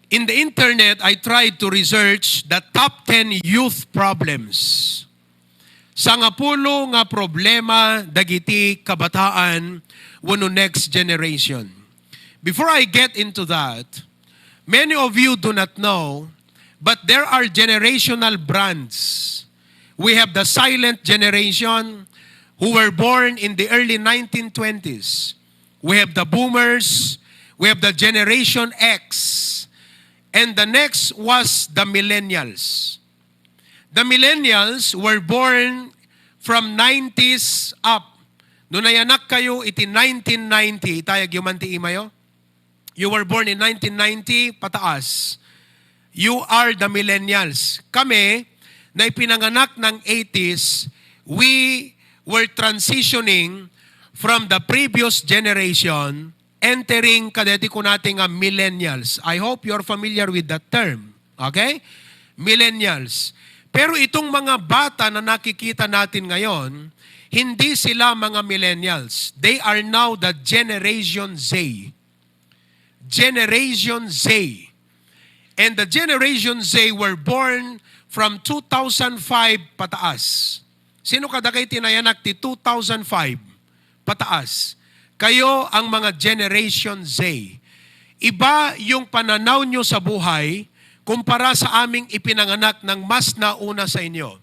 In the internet, I tried to research the top 10 youth problems. Sa nga pulo nga problema dagiti kabataan wano next generation. Before I get into that, many of you do not know, but there are generational brands. We have the silent generation who were born in the early 1920s. We have the boomers. We have the Generation X. And the next was the millennials. The millennials were born from 90s up. Noon nayanak kayo, iti 1990, itayag yumanti imayo. You were born in 1990, pataas. You are the millennials. Kami, na ipinanganak ng 80s, we were transitioning from the previous generation entering kadeti ko natin nga millennials. I hope you're familiar with that term. Okay? Millennials. Pero itong mga bata na nakikita natin ngayon, hindi sila mga millennials. They are now the Generation Z. Generation Z. And the Generation Z were born from 2005 pataas. Sino kada kayo tinayanak ti 2005 pataas? Kayo ang mga Generation Z. Iba yung pananaw nyo sa buhay kumpara sa aming ipinanganak ng mas nauna sa inyo.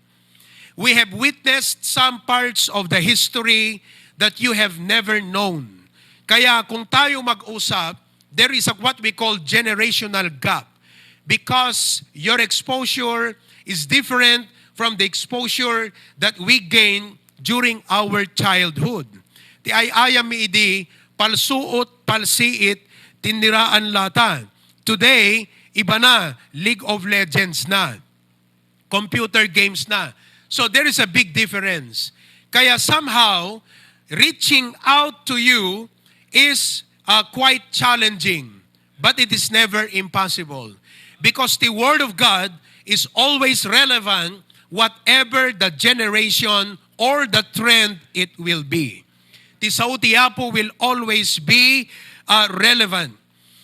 We have witnessed some parts of the history that you have never known. Kaya kung tayo mag-usap, there is what we call generational gap. Because your exposure is different from the exposure that we gain during our childhood. Ti ayam mi idi, palsuot, palsiit, tiniraan lata. Today, iba na, League of Legends na, computer games na. So there is a big difference. Kaya somehow, reaching out to you is quite challenging. But it is never impossible. Because the Word of God is always relevant whatever the generation or the trend it will be. The Sautiapo will always be relevant.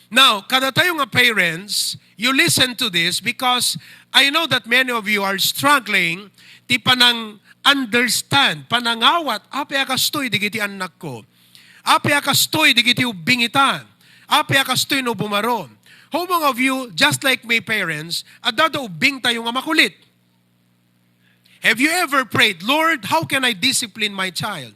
Now, kada tayo nga parents, you listen to this because I know that many of you are struggling ti panang understand, panangawat, api akastoy digiti anak ko. Api akastoy digiti ubingitan. Api akastoy no bumaron. How many of you, just like my parents, adada ubing tayo nga makulit? Have you ever prayed, Lord, how can I discipline my child?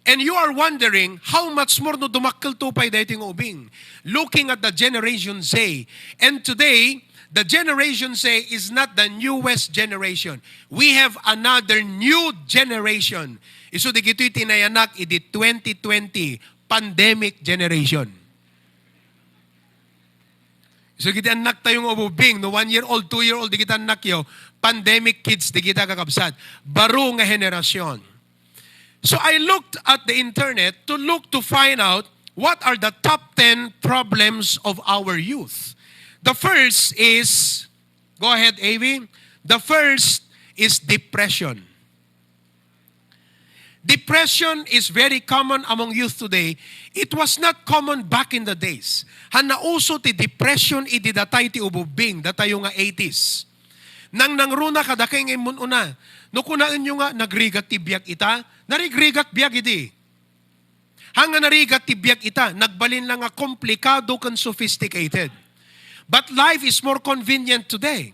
And you are wondering how much more no dumakkel tupay dating ubing. Looking at the Generation Z. And today, the Generation Z is not the newest generation. We have another new generation. Iso di gito'y tinayanak, idi 2020 pandemic generation. So kita anak tayong ubing, no 1-year-old, 2-year-old, di kita anak yo, pandemic kids, di kita kakabsat. Baro nga henerasyon. So I looked at the internet to find out what are the top 10 problems of our youth. The first is, go ahead, Avi. The first is depression. Depression is very common among youth today. It was not common back in the days. Hanauso ti depression iti datay ti ububing, datayo nga 80s. Nang nangruna kadakay ngayon una, no kunaan nyo nga, nagrigat ti biyak ita, narigrigat biyak iti. Hanga narigat ti biyak ita, nagbalin lang nga komplikado kan sophisticated. But life is more convenient today.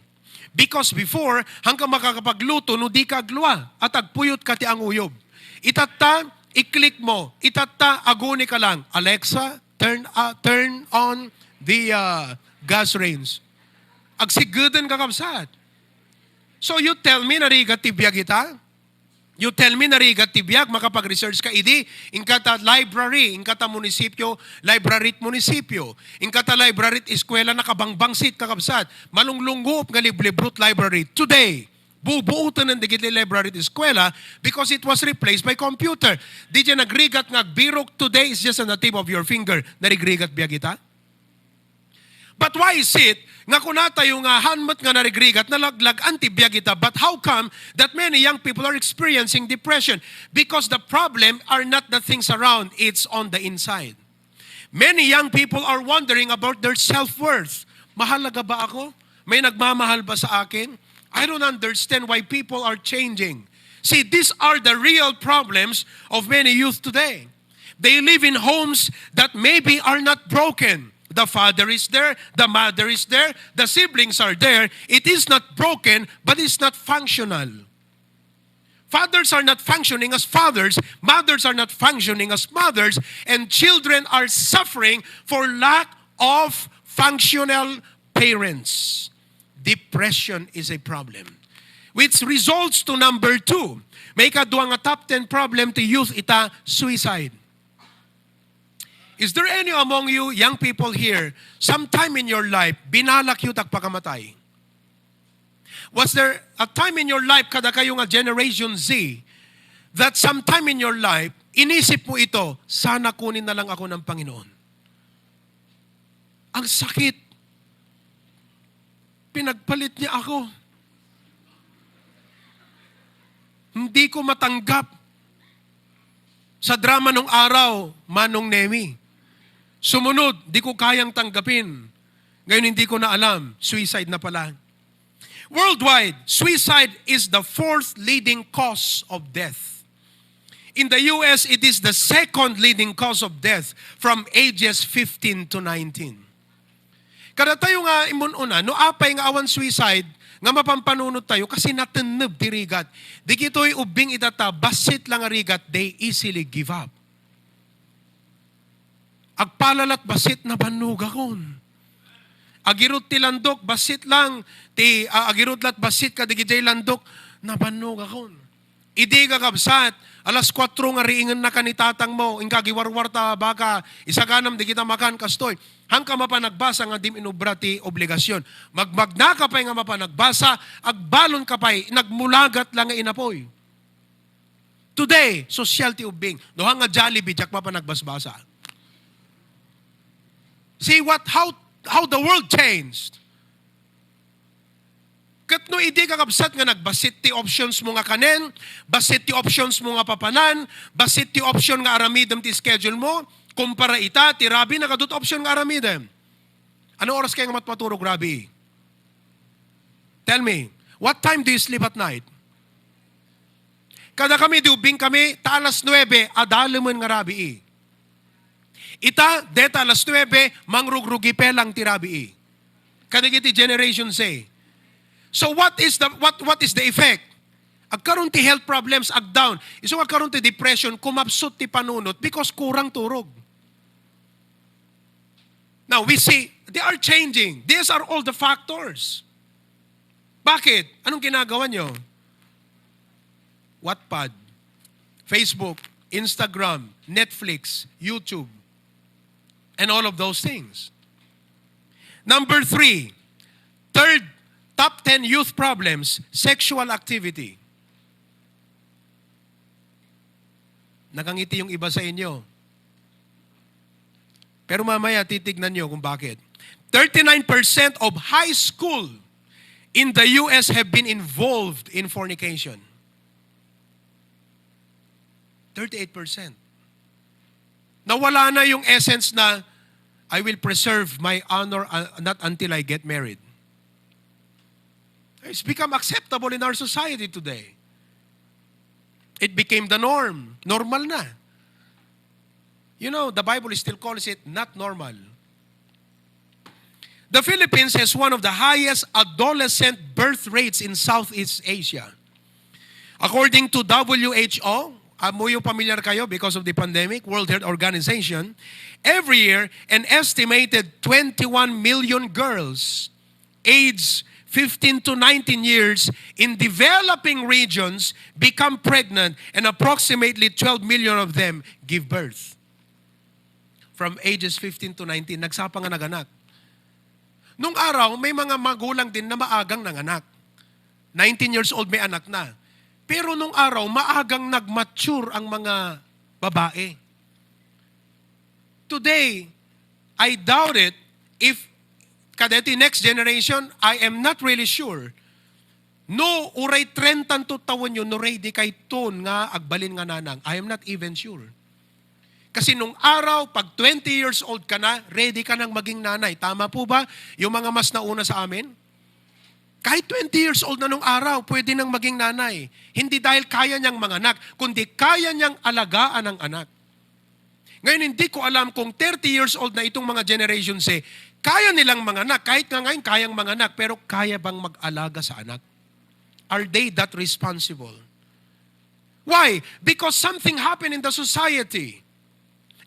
Because before, hanggang makakapagluto, no di ka agluwa, at agpuyot ka ti ang uyog. Itata, i-click mo, itata, aguni ka lang, Alexa, turn on the gas range. Agsigudan ka kapsat. So you tell me narigat tibiyag ita? You tell me narigat tibiyag, makapag-research ka, idi, inkata library, inkata munisipyo, library at munisipyo, inkata library at eskwela na kabangbangsit kakabsat, malunglunggup nga liblibrut library. Today, bubuutan ng digitali library at eskwela because it was replaced by computer. Di dyan nagrigat nga birok today is just on the tip of your finger. Narigrigat biyag ita? But why is it nga kunata yung hanmat nga narigrigat nalaglag antibiyag ita? But how come that many young people are experiencing depression? Because the problem are not the things around, it's on the inside. Many young people are wondering about their self-worth. Mahalaga ba ako? May nagmamahal ba sa akin? I don't understand why people are changing. See, these are the real problems of many youth today. They live in homes that maybe are not broken. The father is there, the mother is there, the siblings are there. It is not broken, but it's not functional. Fathers are not functioning as fathers, mothers are not functioning as mothers, and children are suffering for lack of functional parents. Depression is a problem. Which results to number 2. May kaduang nga top 10 problem to youth ita, suicide. Is there any among you, young people here, sometime in your life, binalak yu pakamatay? Was there a time in your life, kada kayo nga Generation Z, that sometime in your life, inisip mo ito, sana kunin na lang ako ng Panginoon? Ang sakit. Pinagpalit niya ako. Hindi ko matanggap. Sa drama nung araw, Manong Nemi. Sumunod, di ko kayang tanggapin. Ngayon hindi ko na alam, suicide na pala. Worldwide, suicide is the 4th leading cause of death. In the US, it is the 2nd leading cause of death from ages 15 to 19. Kada tayo nga imununa, no apay nga awan suicide, nga mapampanunod tayo, kasi nateneb ti rigat. Di kito'y ubing idata, basit lang nga rigat, they easily give up. Agpalalat basit na banug akon. Agirot ti landok, basit lang, agirot lat basit ka, di kitay landok, na banug akon. Idi ka kabsat, alas 4 nga riingan na kanitatang mo, ingka giwarwar ta baka, isaganam di kita makan kastoy. Hangka mapanagbasa nga dim inubra ti obligasyon. Magmagna ka pa'y nga mapanagbasa, agbalon ka pa'y, nagmulagat lang nga inapoy. Today, social ti ubing, doha nga Jollibee, jak mapanagbasbasa. See how the world changed. Kat no idi kakabsat nga nagbasit ti options mo nga kanen, basit ti options mo nga papanan, basit ti option nga aramidem ti schedule mo, kumpara ita, ti Rabi nakadut option nga aramidem. Ano oras kayo nga matmaturog, Rabi? Tell me, what time do you sleep at night? Kada kami, diubing kami, talas 9, adalaman nga Rabi. Ita, deta alas 9, mangrugrugi pelang ti Rabi. Kanigiti Generation Z. So what is the effect? Agkaroon ti health problems, agdown. Iso agkaroon ti depression, kumabsot ti panunot because kurang turog. Now we see, they are changing. These are all the factors. Bakit? Anong ginagawa nyo? Wattpad, Facebook, Instagram, Netflix, YouTube, and all of those things. Number 3, third top 10 youth problems, sexual activity. Nakangiti yung iba sa inyo. Pero mamaya titignan nyo kung bakit. 39% of high school in the US have been involved in fornication. 38%. Nawala na yung essence na I will preserve my honor not until I get married. It's become acceptable in our society today. It became the norm. Normal na. You know, the Bible still calls it not normal. The Philippines has one of the highest adolescent birth rates in Southeast Asia. According to WHO, mo yung familiar kayo because of the pandemic, World Health Organization, every year, an estimated 21 million girls aged 15 to 19 years in developing regions become pregnant and approximately 12 million of them give birth. From ages 15 to 19, nagsapa nga naganak. Nung araw, may mga magulang din na maagang nanganak. 19 years old may anak na. Pero nung araw, maagang nag-mature ang mga babae. Today, I doubt it if kadeti next generation, I am not really sure. No, uray 30 to tawon yun, no ray di kay ton nga agbalin nga nanang. I am not even sure. Kasi nung araw, pag 20 years old ka na, ready ka nang maging nanay. Tama po ba? Yung mga mas nauna sa amin? Kahit 20 years old na nung araw, pwede nang maging nanay. Hindi dahil kaya niyang manganak, kundi kaya niyang alagaan ang anak. Ngayon, hindi ko alam kung 30 years old na itong mga generations kaya nilang manganak. Kahit nga ngayon, kayang manganak, pero kaya bang mag-alaga sa anak? Are they that responsible? Why? Because something happened in the society.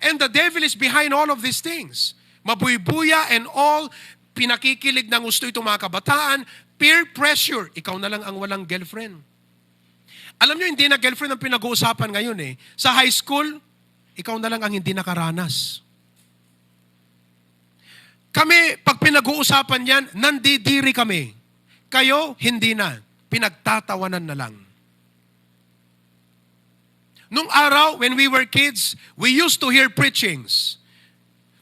And the devil is behind all of these things. Mabuy-buya and all, pinakikilig ng gusto itong mga kabataan, peer pressure. Ikaw na lang ang walang girlfriend. Alam nyo, hindi na girlfriend ang pinag-uusapan ngayon . Sa high school, ikaw na lang ang hindi nakaranas. Kami, pag pinag-uusapan yan, nandidiri kami. Kayo, hindi na. Pinagtatawanan na lang. Nung araw, when we were kids, we used to hear preachings.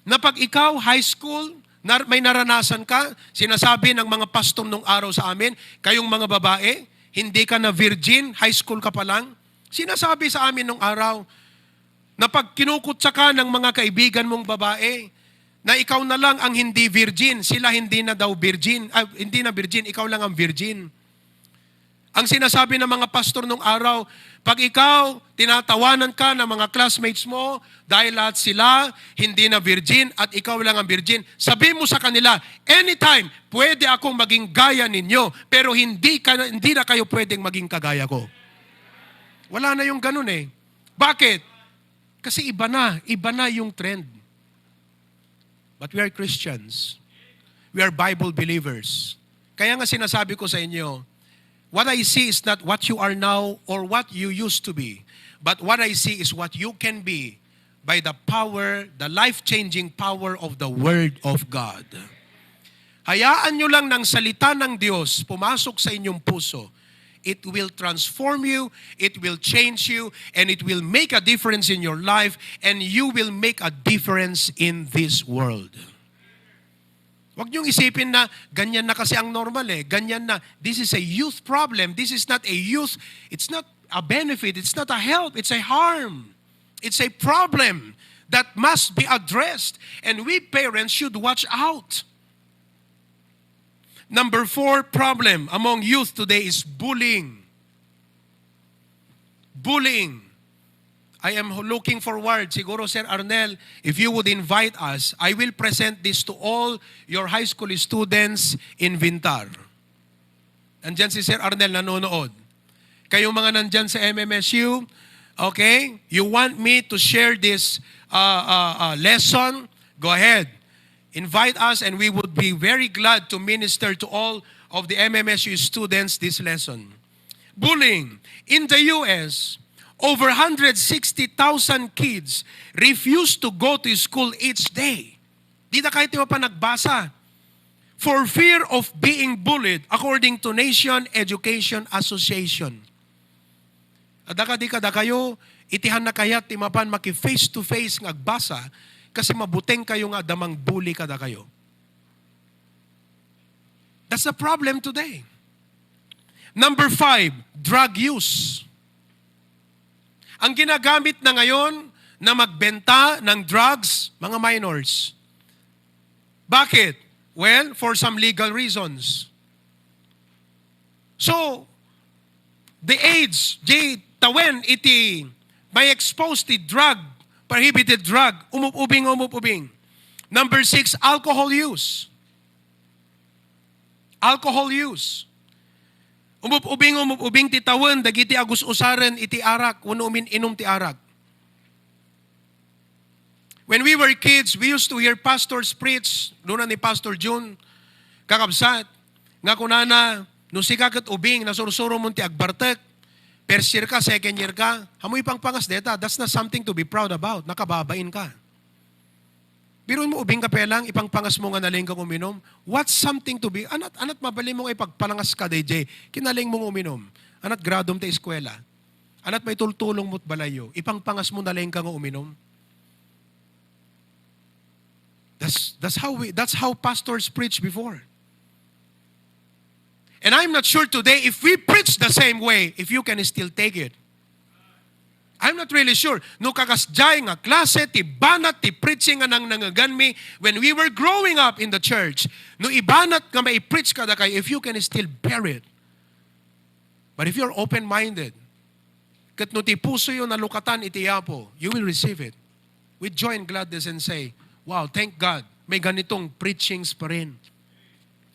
Na pag ikaw, high school, may naranasan ka, sinasabi ng mga pastor nung araw sa amin, kayong mga babae, hindi ka na virgin, high school ka pa lang. Sinasabi sa amin nung araw, na pag kinukutsa ka ng mga kaibigan mong babae, na ikaw na lang ang hindi virgin, sila hindi na daw virgin, hindi na virgin, ikaw lang ang virgin. Ang sinasabi ng mga pastor nung araw, pag ikaw, tinatawanan ka ng mga classmates mo, dahil lahat sila, hindi na virgin, at ikaw lang ang virgin, sabi mo sa kanila, anytime, pwede akong maging gaya ninyo, pero hindi na kayo pwedeng maging kagaya ko. Wala na yung ganun . Bakit? Kasi iba na yung trend. But we are Christians. We are Bible believers. Kaya nga sinasabi ko sa inyo, what I see is not what you are now or what you used to be. But what I see is what you can be by the power, the life-changing power of the Word of God. Hayaan nyo lang ng salita ng Diyos pumasok sa inyong puso. It will transform you, it will change you, and it will make a difference in your life, and you will make a difference in this world. Huwag niyong isipin na ganyan na kasi ang normal ganyan na. This is a youth problem. This is not a youth. It's not a benefit. It's not a help. It's a harm. It's a problem that must be addressed. And we parents should watch out. Number 4 problem among youth today is bullying. Bullying. I am looking forward, siguro Sir Arnel, if you would invite us, I will present this to all your high school students in Vintar. Nandyan si Sir Arnel nanonood. Kayong mga nandyan sa MMSU, okay, you want me to share this lesson, go ahead. Invite us and we would be very glad to minister to all of the MMSU students this lesson. Bullying. In the U.S., over 160,000 kids refuse to go to school each day. Di na kahit di pa nagbasa. For fear of being bullied, according to Nation Education Association. Adaka-dika kayo, itihan na kayat timapan maki face-to-face ngagbasa kasi mabuteng kayo nga damang bully kada kayo. That's the problem today. Number 5, drug use. Ang ginagamit na ngayon na magbenta ng drugs, mga minors. Bakit? Well, for some legal reasons. So, the age, tawen iti may expose the drug, prohibited drug, umupubing. Number 6, alcohol use. Alcohol use. Umupubing ti tawen, dagiti agus usaren iti arak, unumin inom ti arak. When we were kids, we used to hear pastors preach, doon ni Pastor June, kakabsat, nga kunana, nung sikakat ubing, nasursuro mo ti agbartek, first year ka, second year ka, hamoy pang pangas deta, that's not something to be proud about, nakababain ka. Pero mo ubing ka pelang, ipangpangas mo nga naling kang uminom. What's something to be? Anat mabali mo ipagpalangas ka, DJ. Kinaling mong uminom. Anat gradom ta eskwela. Anat may tultulong mo't balayo. Ipangpangas mo naling kang uminom. That's how pastors preach before. And I'm not sure today if we preach the same way, if you can still take it. I'm not really sure. No kakasjay nga klase, ti banat, ti preaching nga nang nangaganmi when we were growing up in the church. No ibanat nga mai-preach kada kay if you can still bear it. But if you're open-minded, kat no ti puso yun nalukatan iti yapo, you will receive it with joy and gladness and say, wow, thank God, may ganitong preachings pa rin.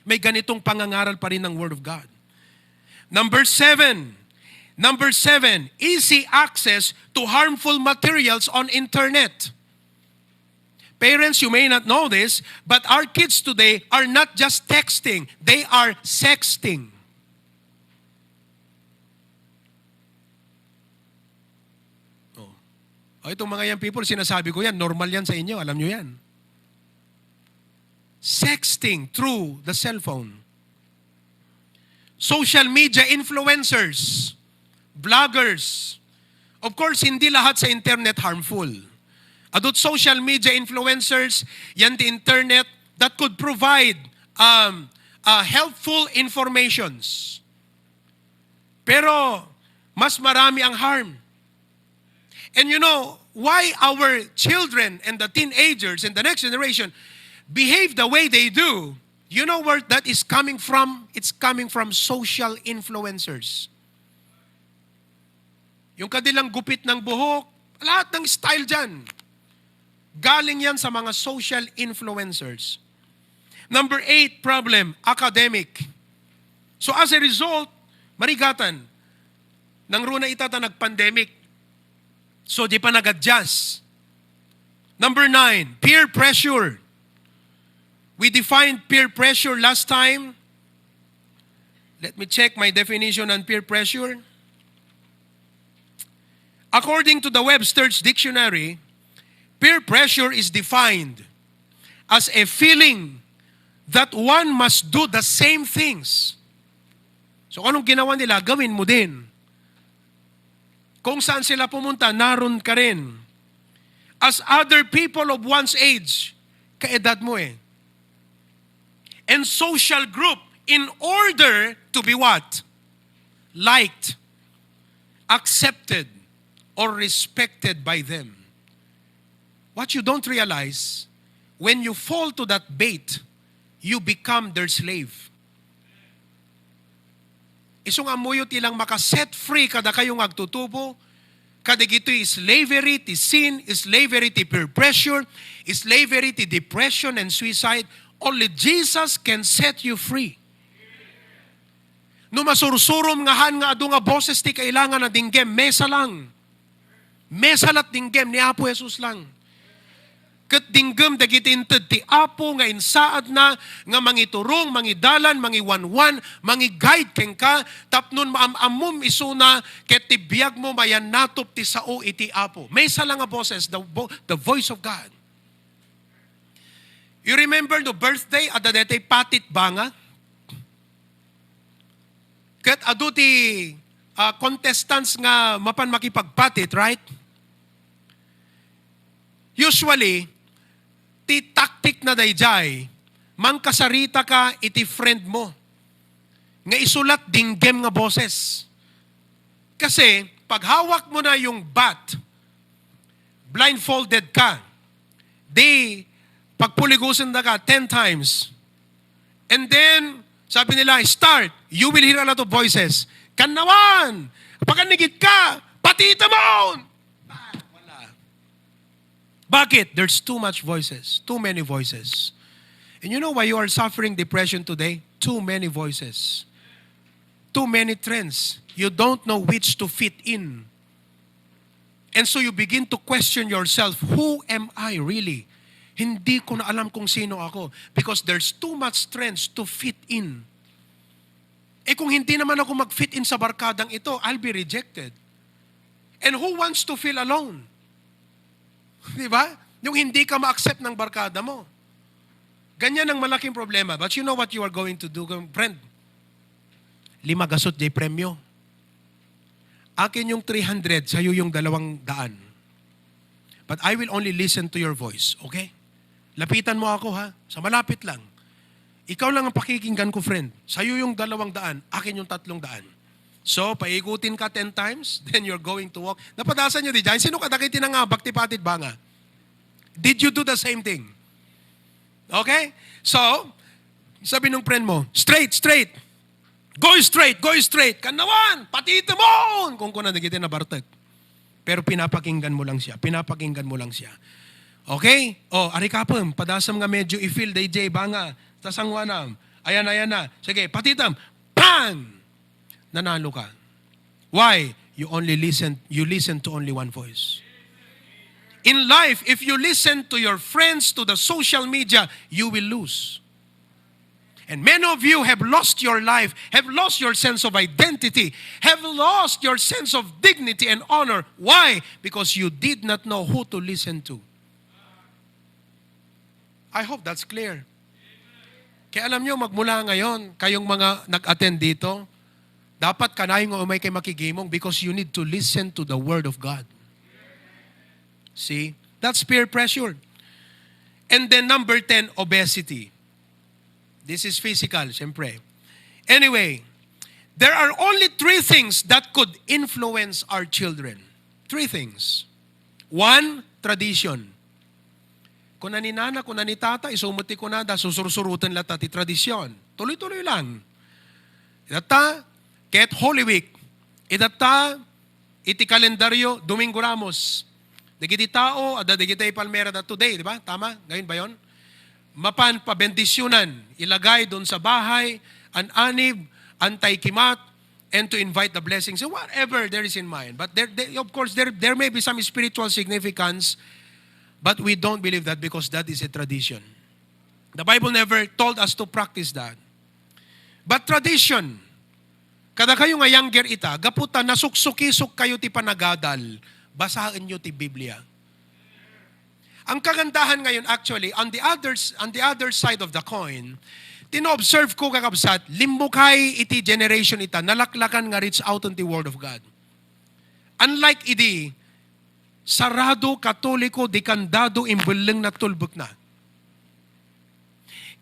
May ganitong pangangaral pa rin ng Word of God. Number seven, easy access to harmful materials on internet. Parents, you may not know this, but our kids today are not just texting, they are sexting. Oh, itong mga young people, sinasabi ko yan, normal yan sa inyo, alam nyo yan. Sexting through the cell phone. Social media influencers, vloggers. Of course, hindi lahat sa internet harmful. Adult social media influencers, yan the internet that could provide helpful informations. Pero, mas marami ang harm. And you know, why our children and the teenagers and the next generation behave the way they do, you know where that is coming from? It's coming from social influencers. Yung kadilang gupit ng buhok, lahat ng style dyan. Galing yan sa mga social influencers. Number 8 problem, academic. So as a result, marigatan, nang runa itata nag-pandemic. So di pa nag-adjust. Number 9, peer pressure. We defined peer pressure last time. Let me check my definition on peer pressure. According to the Webster's Dictionary, peer pressure is defined as a feeling that one must do the same things. So anong ginawa nila, gawin mo din. Kung saan sila pumunta, naroon ka rin. As other people of one's age, kaedad mo eh. And social group in order to be what? Liked, accepted, or respected by them. What you don't realize, when you fall to that bait, you become their slave. Isong amuyot ilang makaset free kada kayong agtutubo, kada gito'y slavery, ti sin, slavery, ti peer pressure, slavery, ti depression and suicide. Only Jesus can set you free. No masursurom nga han nga adu nga boses ti kailangan na dinggem, mesa lang. Mesa lat dinggem ni Apo Jesus lang. Kat dinggem dagitinted ti Apo nga insaad na nga mangiturong, mangidalan, mangiwanwan, mangiguide ken ka, tapnon maamamom isuna ket ti biag mo mayan natop ti sao iti Apo. Mesa lang nga boses, the voice of God. You remember the birthday at the patit banga? Kat adu ti contestants nga mapan makipagpatit, right? Usually, ti tactic na dayjay, mangkasarita ka iti friend mo. Nga isulat dinggem nga boses. Kasi, paghawak mo na yung bat, blindfolded ka, pagpuligusan na ka 10 times. And then, sabi nila, start. You will hear a lot of voices. Kanawan! Pagkanigit ka! Patita mo! Wala. Bakit? There's too much voices. Too many voices. And you know why you are suffering depression today? Too many voices. Too many trends. You don't know which to fit in. And so you begin to question yourself, who am I really? Hindi ko na alam kung sino ako because there's too much trends to fit in. Eh kung hindi naman ako mag-fit in sa barkadang ito, I'll be rejected. And who wants to feel alone? Di ba? Yung hindi ka ma-accept ng barkada mo. Ganyan ang malaking problema. But you know what you are going to do, friend? 5 gasot jay premyo. Akin yung 300, sa'yo yung 200. But I will only listen to your voice, okay? Lapitan mo ako ha, sa malapit lang. Ikaw lang ang pakikinggan ko, friend. Sa'yo yung 200, akin yung 300. So, paikutin ka 10 times, then you're going to walk. Napadasan nyo di dyan, sino ka nakiti na nga, bakti-patid ba nga? Did you do the same thing? Okay? So, sabi nung friend mo, straight, straight. Go straight, go straight. Kanawan, patito mo! Kung kuna nagiti na bartet. Pero pinapakinggan mo lang siya. Pinapakinggan mo lang siya. Okay? O, ari kapam, padasam nga medyo i-feel DJ ba nga, tasangwanam. Ayan, ayan na. Sige, patitam. Pang! Nanalo ka. Why? You listen to only one voice. In life, if you listen to your friends, to the social media, you will lose. And many of you have lost your life, have lost your sense of identity, have lost your sense of dignity and honor. Why? Because you did not know who to listen to. I hope that's clear. Kaya alam nyo, magmula ngayon, kayong mga nag-attend dito, dapat kanahin nga umay kay makigimong because you need to listen to the Word of God. See? That's peer pressure. And then number 10, obesity. This is physical, siyempre. Anyway, there are only 3 things that could influence our children. 3 things. 1, tradition. Kuna ni nana, kuna ni tata, isumuti ko na, susursurutan lata ti tradisyon. Tuloy-tuloy lang. Idata, ket Holy Week. Idata, iti kalendaryo, Domingo Ramos. Digiti tao, ada digiti palmera da today, di ba? Tama? Ngayon ba yon? Mapan pabendisyonan, ilagay doon sa bahay, an anib, antay-kimat, and to invite the blessings. So whatever there is in mind. But of course, there may be some spiritual significance, but we don't believe that because that is a tradition. The Bible never told us to practice that. But tradition, kada kayo nga younger ita, gaputa nasuksukisok kayo ti panagadal, basahin nyo ti Biblia. Ang kagandahan ngayon actually, on the other side of the coin, tino-observe ko kakabsat, limbukay iti generation ita, nalaklakan nga reach out on the Word of God. Unlike idi, sarado, katoliko, dikandado, imbuling na tulbok na.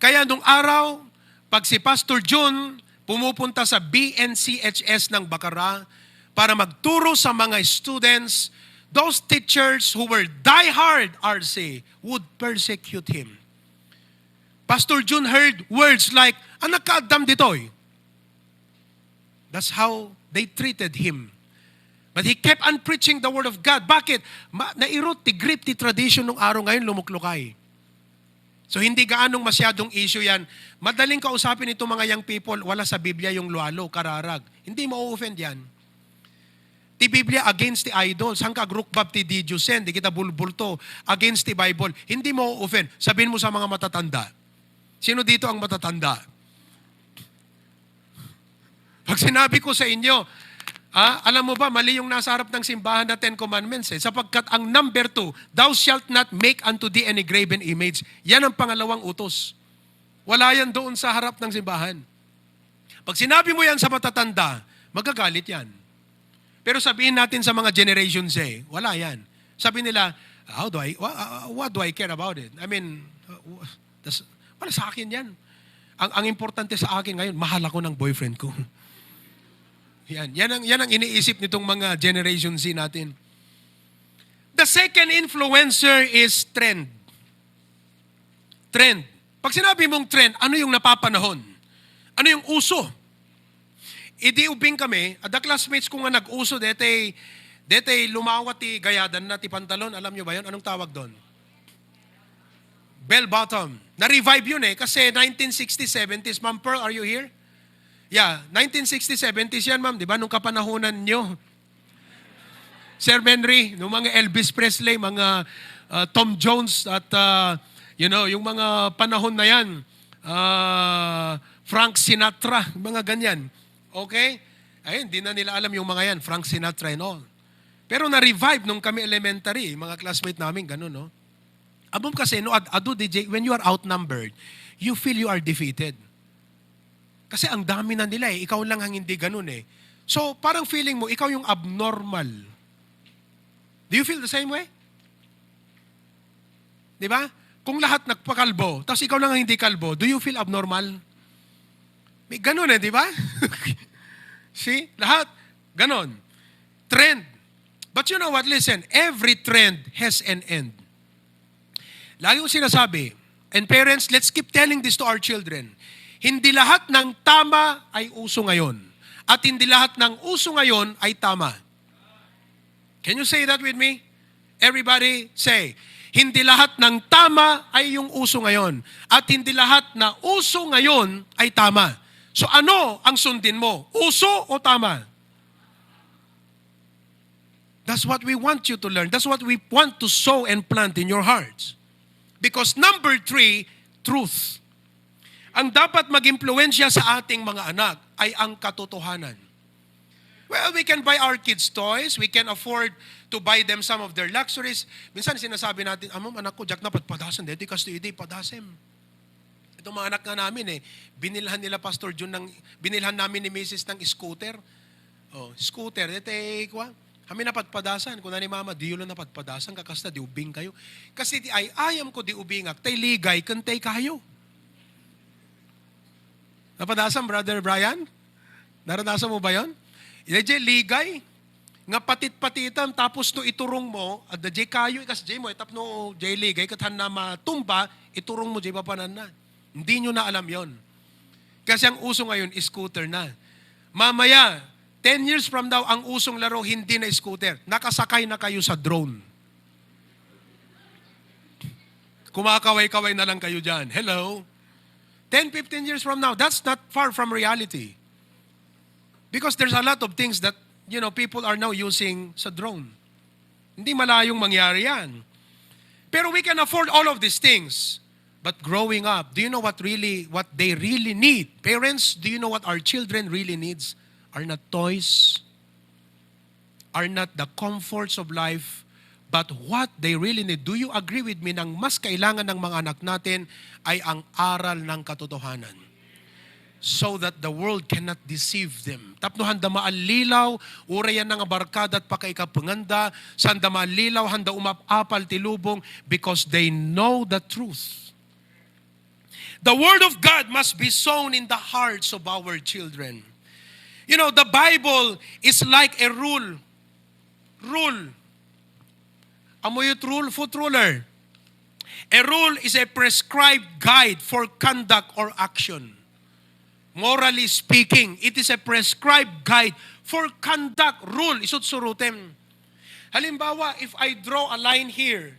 Kaya nung araw, pag si Pastor June pumupunta sa BNCHS ng Bacara para magturo sa mga students, those teachers who were diehard RC would persecute him. Pastor June heard words like, anak ka Adam ditoy. That's how they treated him. But he kept on preaching the Word of God. Bakit? Nairot, ti grip, ti tradition nung araw ngayon, lumuklukay. So hindi gaanong masyadong issue yan. Madaling kausapin itong mga young people, wala sa Biblia yung lualo, kararag. Hindi mo-offend yan. Ti Biblia against the idols. Hangka grukbab ti di Diyosen, di kita bulbulto. Against the Bible. Hindi mo-offend. Sabihin mo sa mga matatanda. Sino dito ang matatanda? Pag sinabi ko sa inyo, alam mo ba, mali yung nasa harap ng simbahan na 10 Commandments sapagkat ang number 2, thou shalt not make unto thee any graven image. Yan ang pangalawang utos. Wala yan doon sa harap ng simbahan. Pag sinabi mo yan sa matatanda, magagalit yan. Pero sabihin natin sa mga Generation Z, wala yan. Sabi nila, what do I care about it? I mean, wala sa akin yan. Ang importante sa akin ngayon, mahal ako ng boyfriend ko. Yan ang iniisip nitong mga Generation Z natin. The second influencer is trend. Trend. Pag sinabi mong trend, ano yung napapanahon? Ano yung uso? Idi ubing kami, ada classmates ko nga nag-uso, detay lumawat ti gayadan na ti pantalon. Alam nyo ba yun? Anong tawag doon? Bell bottom. Na-revive yun kasi 1960s, 70s. Ma'am Pearl, are you here? Yeah, 1960s, 70s yan, ma'am. Di ba? Nung kapanahunan nyo. Sir Henry, nung mga Elvis Presley, mga Tom Jones at, yung mga panahon na yan. Frank Sinatra, mga ganyan. Okay? Ay, hindi na nila alam yung mga yan. Frank Sinatra and all. Pero na-revive nung kami elementary, mga classmate namin, ganun, no? Abom kasi, no, adu DJ, when you are outnumbered, you feel you are defeated. Kasi ang dami na nila ikaw lang ang hindi ganun So, parang feeling mo, ikaw yung abnormal. Do you feel the same way? Di ba? Kung lahat nagpakalbo, tapos ikaw lang ang hindi kalbo, do you feel abnormal? May ganun di ba? See? Lahat. Ganon. Trend. But you know what? Listen, every trend has an end. Lagi kong sinasabi, and parents, let's keep telling this to our children. Hindi lahat ng tama ay uso ngayon. At hindi lahat ng uso ngayon ay tama. Can you say that with me? Everybody say, hindi lahat ng tama ay yung uso ngayon. At hindi lahat na uso ngayon ay tama. So ano ang sundin mo? Uso o tama? That's what we want you to learn. That's what we want to sow and plant in your hearts. Because number 3, truth. Ang dapat mag-impluwensya sa ating mga anak ay ang katotohanan. Well, we can buy our kids toys. We can afford to buy them some of their luxuries. Minsan sinasabi natin, amam, anak ko, Jack na patpadasan. Dito kasi hindi padasem. Itong mga anak nga namin binilhan nila Pastor Jun binilhan namin ni Mrs. ng scooter. Oh, scooter. Kami napatpadasan. Kung ni Mama, di yun na napatpadasan. Kakasta, di ubing kayo. Kasi ayam ko di ubingak. Tay ligay, kantay kayo. Napadasan, Brother Brian? Naranasan mo ba yun? Ligay. Nga patit-patitan, tapos no iturong mo, at the jay kayo, ikas jay mo, etap no jay ligay, katan na matumba, iturong mo jay papanan na. Hindi nyo na alam yon. Kasi ang uso ngayon, scooter na. Mamaya, 10 years from now, ang usong laro, hindi na scooter. Nakasakay na kayo sa drone. Kumakaway-kaway na lang kayo dyan. Hello? 10, 15 years from now, that's not far from reality. Because there's a lot of things that, people are now using sa drone. Hindi malayong mangyari yan. Pero we can afford all of these things. But growing up, do you know what they really need? Parents, do you know what our children really needs? Are not toys, are not the comforts of life, but what they really need. Do you agree with me nang mas kailangan ng mga anak natin ay ang aral ng katotohanan? So that the world cannot deceive them. Tapno handa maalilaw, urayan ng barkada at pakaikapanganda, sanda maalilaw, handa umapapal tilubong, because they know the truth. The Word of God must be sown in the hearts of our children. The Bible is like a rule. Rule. Amoyot rule, foot ruler. A rule is a prescribed guide for conduct or action. Morally speaking, it is a prescribed guide for conduct, rule. Isut surutem. Halimbawa, if I draw a line here,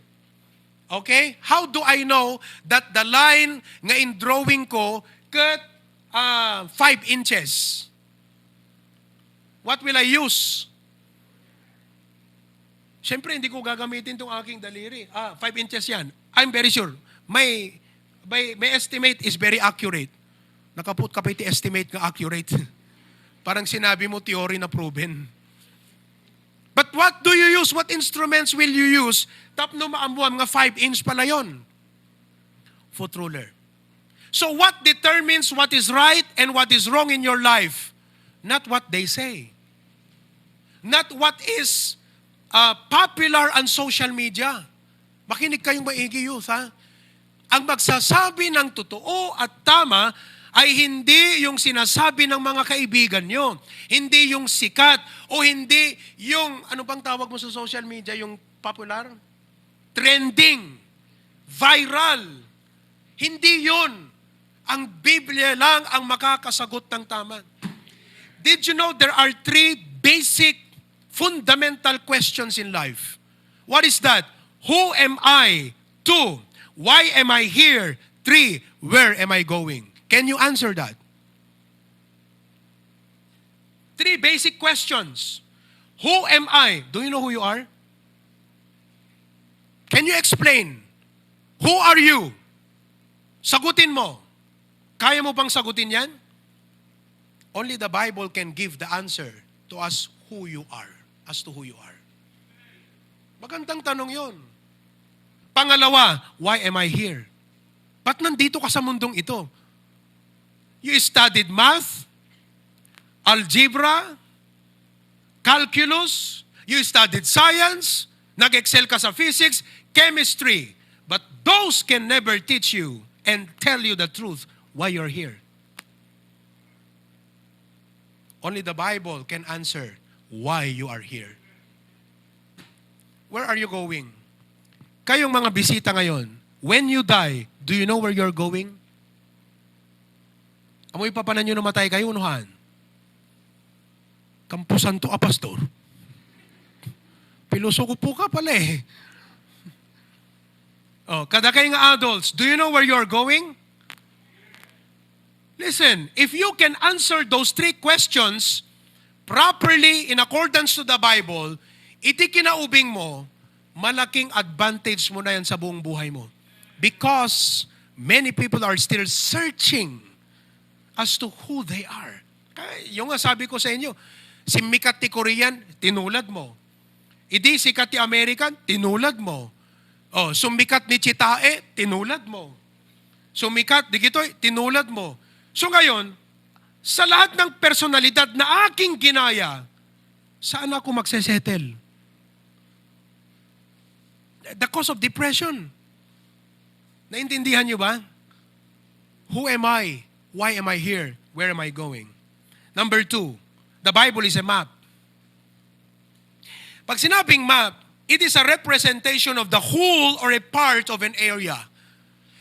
okay, how do I know that the line nga in drawing ko cut 5 inches? What will I use? Siyempre, hindi ko gagamitin itong aking daliri. 5 inches yan. I'm very sure. My estimate is very accurate. Nakaput ka pa iti estimate nga accurate. Parang sinabi mo, theory na proven. But what do you use? What instruments will you use? Tapno maamuam nga 5 inch pala yon. Foot ruler. So what determines what is right and what is wrong in your life? Not what they say. Not what is popular on social media. Makinig kayong maigi youth, ha? Ang magsasabi ng totoo at tama ay hindi yung sinasabi ng mga kaibigan nyo. Hindi yung sikat o hindi yung, ano bang tawag mo sa social media, yung popular? Trending. Viral. Hindi yun. Ang Biblia lang ang makakasagot ng tama. Did you know there are 3 basic fundamental questions in life? What is that? Who am I? 2, why am I here? 3, where am I going? Can you answer that? 3 basic questions. Who am I? Do you know who you are? Can you explain? Who are you? Sagutin mo. Kaya mo bang sagutin yan? Only the Bible can give the answer to us who you are, as to who you are. Magandang tanong yon. Pangalawa, why am I here? Ba't nandito ka sa mundong ito? You studied math, algebra, calculus, you studied science, nag-excel ka sa physics, chemistry. But those can never teach you and tell you the truth why you're here. Only the Bible can answer why you are here. Where are you going? Kayong mga bisita ngayon, when you die, do you know where you're going? Amoy papanan nyo namatay kayo, unuhan. Kampusan to, pastor. Pilosogo po ka pala eh. Oh, kada kayo nga adults, do you know where you're going? Listen, if you can answer those three questions properly in accordance to the Bible, iti kinaubing mo, malaking advantage mo na yan sa buong buhay mo. Because many people are still searching as to who they are. Yung nga sabi ko sa inyo, si Mikat ti Korean, tinulad mo. Idi sikat ti American, tinulad mo. Oh, sumikat ni Chitae, tinulad mo. Sumikat di gitoy, tinulad mo. So ngayon, sa lahat ng personalidad na aking ginaya, saan ako magsesettle? The cause of depression. Naintindihan niyo ba? Who am I? Why am I here? Where am I going? Number 2, the Bible is a map. Pag sinabing map, it is a representation of the whole or a part of an area.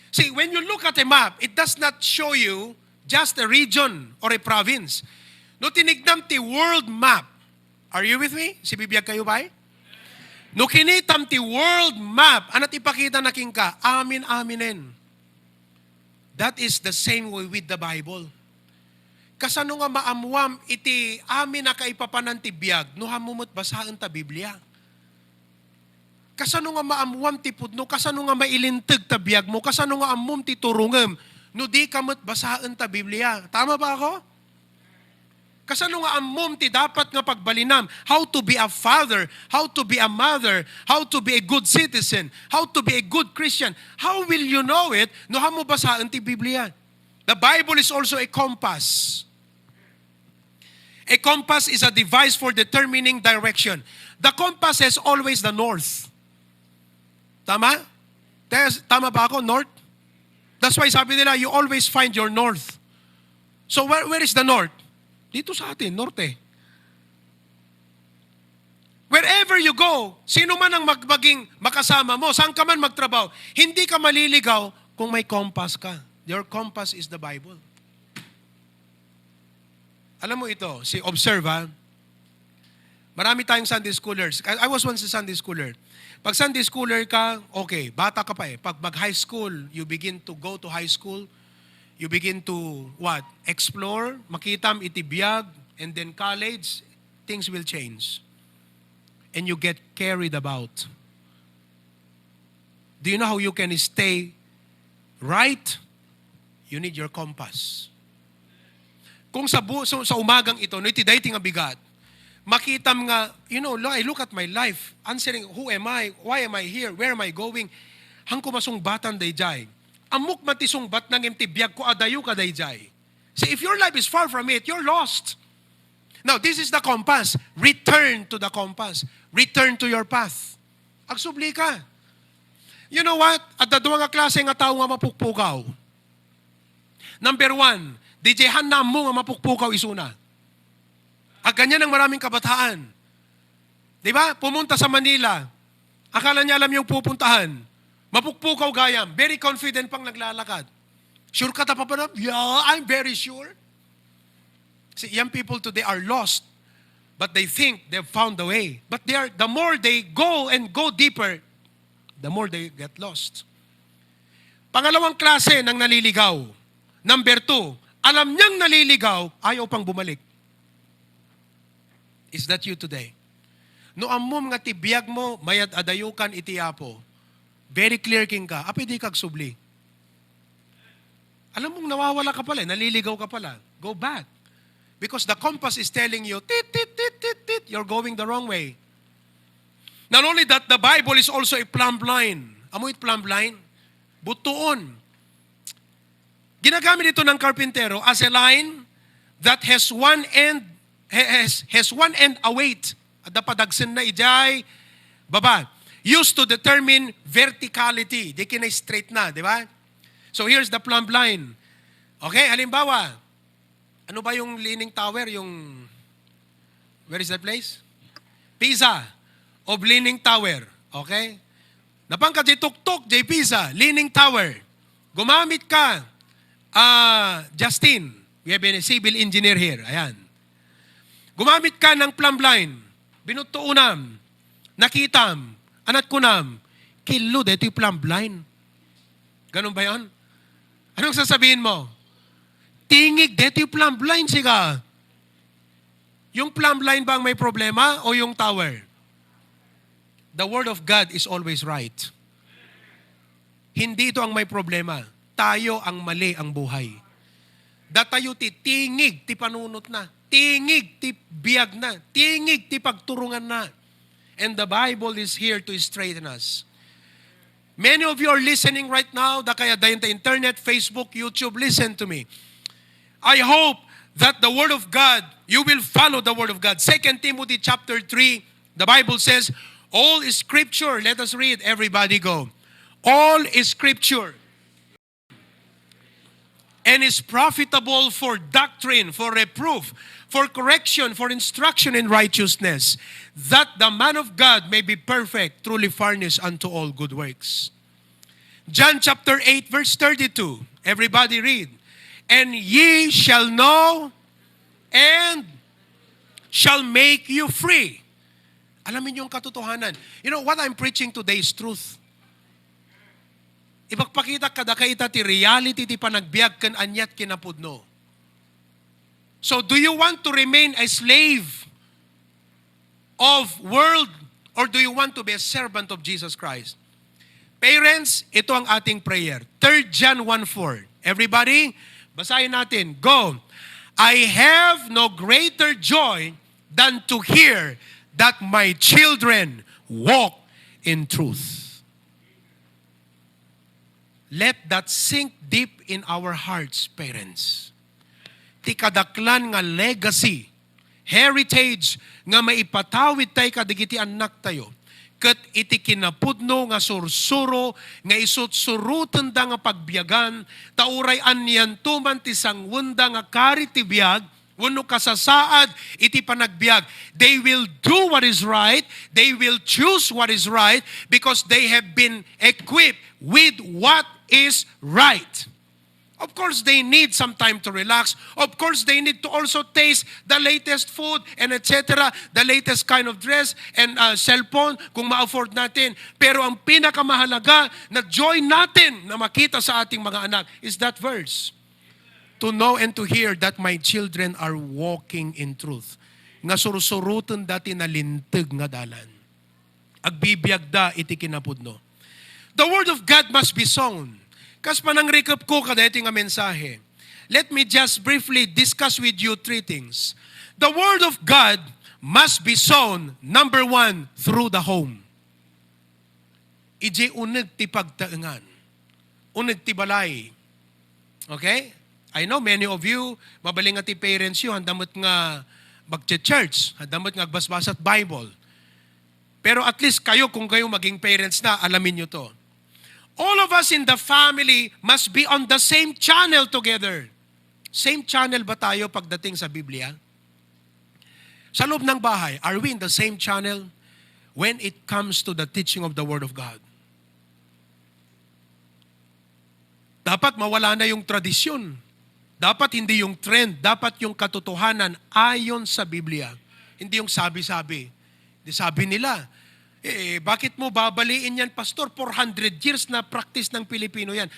See, when you look at a map, it does not show you just a region or a province. No tinignam ti world map. Are you with me? Si bibiyag kayo ba? No kinitam ti world map, anat ipakita na king ka, amin aminen. That is the same way with the Bible. Kasano nga maamuam iti amin na kaipapanan ti biyag, no hamumot basahan ta Biblia. Kasano nga maamuam ti pudno, kasano nga mailintag ta biyag mo, kasano nga amum ti turungem, no di kamot basahan ta Biblia. Tama ba ako? Kasano nga amum ti dapat nga pagbalinam, how to be a father, how to be a mother, how to be a good citizen, how to be a good Christian. How will you know it no hamo basahan ti Biblia? The Bible is also a compass. A compass is a device for determining direction. The compass has always the north. Tama? Tama ba ako? North? That's why sabi nila, you always find your north. So where is the north? Dito sa atin, norte. Wherever you go, sino man ang maging makasama mo, saan ka man magtrabaho, hindi ka maliligaw kung may compass ka. Your compass is the Bible. Alam mo ito, observe ha. Marami tayong Sunday schoolers. I was once a Sunday schooler. Pag Sunday schooler ka, okay, bata ka pa eh. Pag mag-high school, you begin to go to high school, you begin to, what? Explore, makitam itibiyag, and then college, things will change. And you get carried about. Do you know how you can stay right? You need your compass. Kung sa umagang ito, no iti dating nga bigat, makitam nga, I look at my life, answering, who am I? Why am I here? Where am I going? Hang kumasong batan dayjay. Amok matisong bat ng imtibiyag ko adayo ka dayjay. See, if your life is far from it, you're lost. Now, this is the compass. Return to the compass. Return to your path. Agsubli ka. You know what? At dadwa nga klase nga tao nga mapukpukaw. Number 1, DJ na mo nga mapukpukaw isuna. At ganyan ang maraming kabataan. Di ba? Pumunta sa Manila. Akala niya alam yung pupuntahan. Mapukpukaw gayam. Very confident pang naglalakad. Sure ka ta pa na? Yeah, I'm very sure. See, young people today are lost. But they think they've found the way. But the more they go and go deeper, the more they get lost. Pangalawang klase ng naliligaw. Number 2, alam niyang naliligaw, ayaw pang bumalik. Is that you today? No amom nga tibiyag mo, mayad adayukan itiapo. Very clear king ka, api di kag subli. Alam mong nawawala ka pala, naliligaw ka pala. Go back. Because the compass is telling you, tit, tit, tit, tit, tit, you're going the wrong way. Not only that, the Bible is also a plumb line. Amoy plumb line? Butuon. Ginagamit ito ng karpintero as a line that has one end await. At dapadagsin na ijay, baba. Used to determine verticality. Di kinay straight na, di ba? So here's the plumb line. Okay, halimbawa, Ano ba yung Leaning Tower? Where is that place? Pisa. Of Leaning Tower. Okay? Napangkat di tuktok, di Pisa. Leaning Tower. Gumamit ka, Justin. We have a civil engineer here. Ayan. Gumamit ka ng plumb line. Binutuunam. Nakitam. Anat kunam. Kilo, dito yung plumb line. Ganun ba yan? Anong sasabihin mo? Tingig, dito yung plumb line siga. Yung plumb line ba ang may problema o yung tower? The word of God is always right. Hindi ito ang may problema. Tayo ang mali ang buhay. Datayo ti tingig ti panunot na. Tingig ti biyag na. Tingig ti pagturungan na. And the Bible is here to straighten us. Many of you are listening right now. Kaya dayon ta internet, Facebook, YouTube, listen to me. I hope that the Word of God, you will follow the Word of God. 2 Timothy chapter 3, the Bible says, all is Scripture. Let us read. Everybody go. All is Scripture. And is profitable for doctrine, for reproof, for correction, for instruction in righteousness, that the man of God may be perfect, truly furnished unto all good works. John chapter 8, verse 32. Everybody read. And ye shall know and shall make you free. Alamin niyo yung katotohanan. You know, what I'm preaching today is truth. Ipagpakita kada kaita ti reality ti panagbiag ken anyat kinapudno. So do you want to remain a slave of world or do you want to be a servant of Jesus Christ? Parents, ito ang ating prayer. 3 John 1:4. Everybody, basahin natin. Go. I have no greater joy than to hear that my children walk in truth. Let that sink deep in our hearts, parents. Ti kadaklan nga legacy, heritage, nga maipatawid tayo kadigiti anak tayo. Kat iti kinapudno nga sursuro, nga isutsurutan da nga pagbiyagan, tauray anyan tuman ti sangwunda nga kari ti biyag, wano kasasaad iti panagbiag. They will do what is right, they will choose what is right, because they have been equipped with what is right. Of course, they need some time to relax. Of course, they need to also taste the latest food and etc., the latest kind of dress and cellphone kung ma-afford natin. Pero ang pinakamahalaga na joy natin na makita sa ating mga anak is that verse. To know and to hear that my children are walking in truth. Nga surusurutan dati na lintag nga dalan. Agbibiyag da iti kinapudno. The word of God must be sown. Kas panang recap ko kada ito nga mensahe. Let me just briefly discuss with you 3 things. The word of God must be sown, number 1, through the home. Ije uneg ti pagtaengan. Uneg ti balay. Okay? I know many of you, mabaling nga ti parents you, handamot nga magche-church, handamot nga agbasbas at Bible. Pero at least kayo, kung kayo maging parents na, alamin nyo to. All of us in the family must be on the same channel together. Same channel ba tayo pagdating sa Biblia? Sa loob ng bahay, are we in the same channel when it comes to the teaching of the Word of God? Dapat mawala na yung tradisyon. Dapat hindi yung trend. Dapat yung katotohanan ayon sa Biblia. Hindi yung sabi-sabi. Di sabi nila, bakit mo babaliin yan, Pastor? 400 years na practice ng Pilipino yan.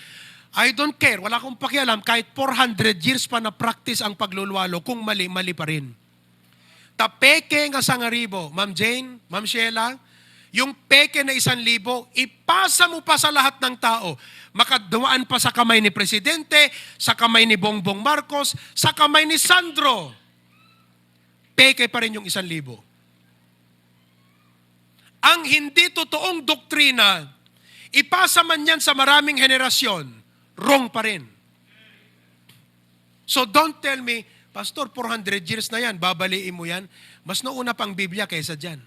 I don't care. Wala akong pakialam. Kahit 400 years pa na practice ang paglulwalo, kung mali, mali pa rin. Tapeke nga sangaribo, Ma'am Jane, Ma'am Sheila, yung peke na 1,000, ipasa mo pa sa lahat ng tao. Makaduaan pa sa kamay ni Presidente, sa kamay ni Bongbong Marcos, sa kamay ni Sandro. Peke pa rin yung 1,000. Ang hindi totoong doktrina, ipasa man yan sa maraming henerasyon, wrong pa rin. So don't tell me, Pastor, 400 years na yan, babaliin mo yan. Mas nauna pang Biblia kaysa dyan.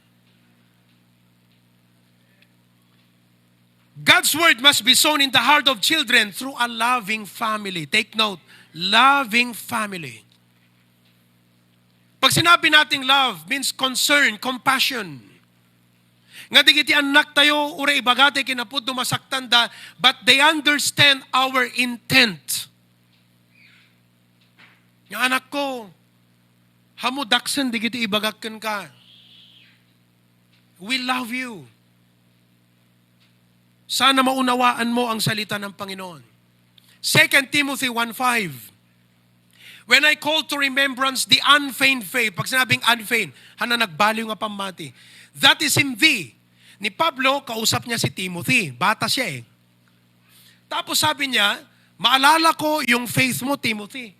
God's word must be sown in the heart of children through a loving family. Take note, loving family. Pag sinabi nating love, means concern, compassion. Nga digiti anak tayo, ura ibagate kinapud masaktan da, but they understand our intent. Nga anak ko, hamudaksan digiti ibagakan ka. We love you. Sana maunawaan mo ang salita ng Panginoon. 2 Timothy 1:5. When I call to remembrance the unfeigned faith, pag sinabing unfeigned, hana nagbaliw nga pamati. That is in thee. Ni Pablo, kausap niya si Timothy. Bata siya eh. Tapos sabi niya, maalala ko yung faith mo, Timothy,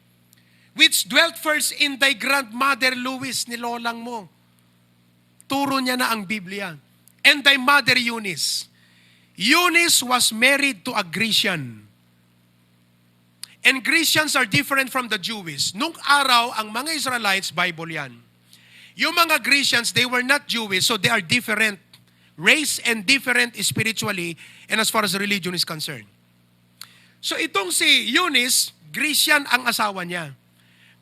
which dwelt first in thy grandmother Lois, ni lolang mo. Turo niya na ang Biblia. And thy mother Eunice. Eunice was married to a Grecian. And Grecians are different from the Jewish. Nung araw, ang mga Israelites, Bible yan. Yung mga Grecians, they were not Jewish, so they are different race and different spiritually and as far as religion is concerned. So itong si Eunice, Grecian ang asawa niya.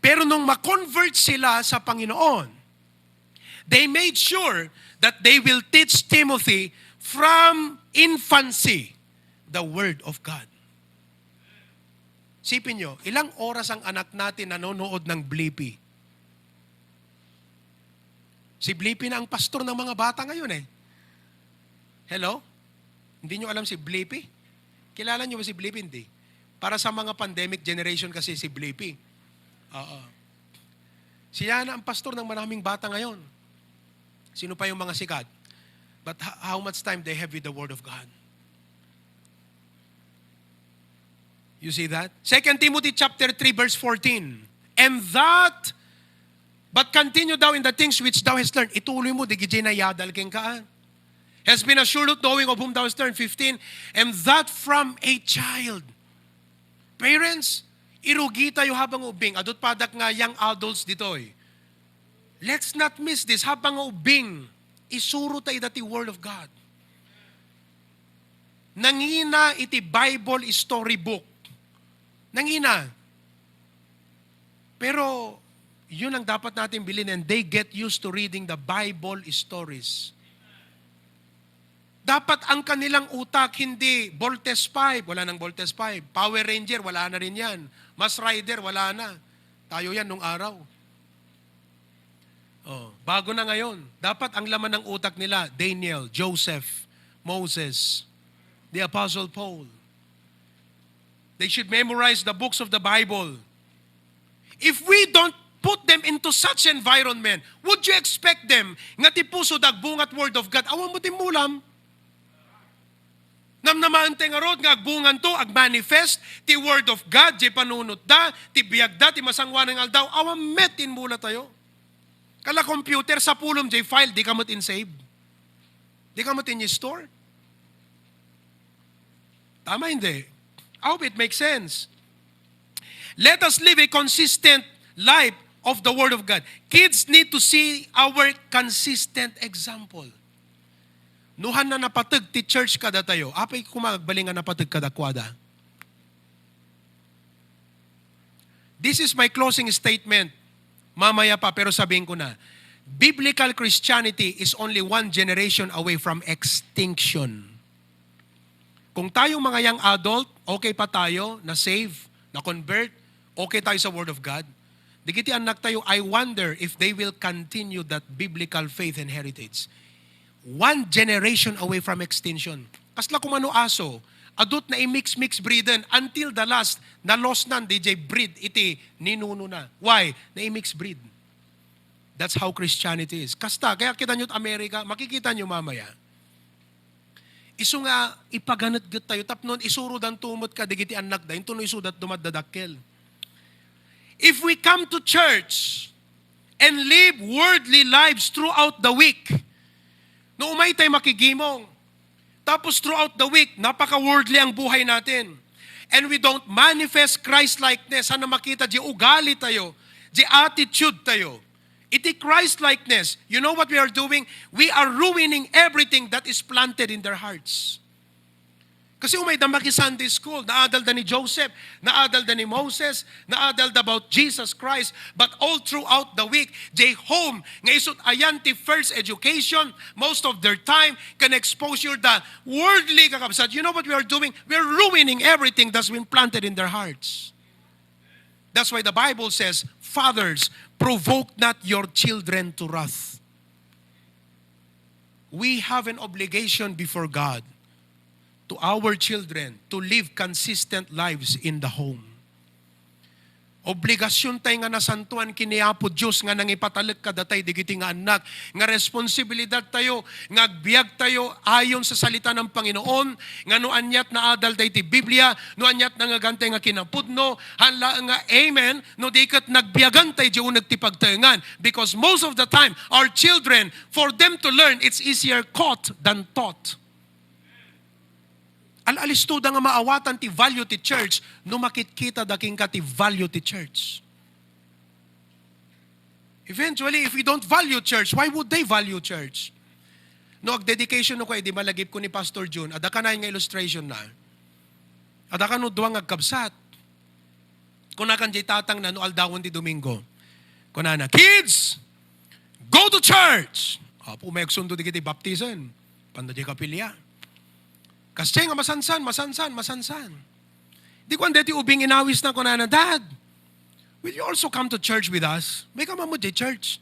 Pero nung ma-convert sila sa Panginoon, they made sure that they will teach Timothy from infancy the Word of God. Sipin nyo, ilang oras ang anak natin nanonood ng Blippi? Si Blippi na ang pastor ng mga bata ngayon eh. Hello? Hindi nyo alam si Blippi? Kilala nyo ba si Blippi? Hindi. Para sa mga pandemic generation kasi si Blippi. Siya na ang pastor ng maraming bata ngayon. Sino pa yung mga sikat? But how much time they have with the Word of God? You see that? 2 Timothy chapter 3 verse 14. And that, but continue thou in the things which thou hast learned. Ituloy mo, di gijay na yadal keng kaan. Has been assured of knowing of whom thou hast learned. 15. And that from a child. Parents, irugi tayo habang ubing. Adot padak nga young adults ditoy. Let's not miss this. Habang ubing, isuro tayo dati Word of God. Nangina iti Bible storybook. Nangina. Pero, yun ang dapat natin bilhin and they get used to reading the Bible stories. Dapat ang kanilang utak hindi Voltes 5, wala nang Voltes 5. Power Ranger, wala na rin yan. Mas Rider, wala na. Tayo yan nung araw. Bago na ngayon. Dapat ang laman ng utak nila, Daniel, Joseph, Moses, the Apostle Paul. They should memorize the books of the Bible. If we don't put them into such environment, would you expect them nga ti puso dagbungat Word of God? Awan mo timulam. Namnamaan tayo nga rod, nga agbungan to, ag-manifest, ti Word of God, di panunot da, ti biyag da, ti masangwa ng aldaw, awam metin mula tayo. Kala computer, sa pulom, di file, di kamot in-save. Di kamot in-store. Tama hindi? I hope it makes sense. Let us live a consistent life of the Word of God. Kids need to see our consistent example. Nuhan na napatag ti church kada tayo. Apay kumagbaling nga napatag kada kwada. This is my closing statement. Mamaya pa, pero sabihin ko na. Biblical Christianity is only one generation away from extinction. Kung tayong mga young adult, okay pa tayo, na-save, na-convert, okay tayo sa Word of God. Digiti anak tayo, I wonder if they will continue that biblical faith and heritage. One generation away from extinction. Kasla kumano aso, adult na i-mix breeden until the last, na lost nan, DJ breed, iti ninuno na. Why? Na i-mix breed. That's how Christianity is. Kasta, kaya kita nyo't Amerika, makikita nyo mamaya. Isu nga, ipaganat-gat tayo, tapnon, isuro dan tumot ka, digiti anak da, ito no isudat dumadadakkel. If we come to church and live worldly lives throughout the week, no umay tayo makigimong. Tapos throughout the week, napaka-worldly ang buhay natin. And we don't manifest Christ-likeness. Sana makita, di ugali tayo, di attitude tayo. Iti Christ-likeness. You know what we are doing? We are ruining everything that is planted in their hearts. Kasi umay damaki Sunday school, naadal da ni Joseph, naadal da ni Moses, naadal da about Jesus Christ, but all throughout the week, they home, nga isot ayan ti first education, most of their time, can exposure the worldly kakabsat. You know what we are doing? We are ruining everything that's been planted in their hearts. That's why the Bible says, fathers, provoke not your children to wrath. We have an obligation before God to our children to live consistent lives in the home. Obligasyon tayo nga nasantuan kiniapo Diyos nga nangipatalik kadatay digiti nga anak, nga responsibilidad tayo, nga agbiag tayo ayon sa salita ng Panginoon, nga no anyat na adal day ti Biblia, no anyat na nga gantay nga kinapudno, hanla nga amen, no di kat nagbiagan tayo di unag ti pagtayangan. Because most of the time, our children, for them to learn, it's easier caught than taught. Al-alistuda nga maawatan ti value ti church, no makikita daking ka ti value ti church. Eventually, if we don't value church, why would they value church? No, ag-dedication no ko, di malagip ko ni Pastor June, ada ka na yung illustration na. Ada ka no duwang agkabsat. Kung nakan di tatang na no aldawon di Domingo. Kung na, kids, go to church! Apo, may agsundo di kiti baptisan. Panda di kapilya. Kasi nga masansan. Di ko andeti ubing inawis na ko na, Dad, will you also come to church with us? May kama mo di church.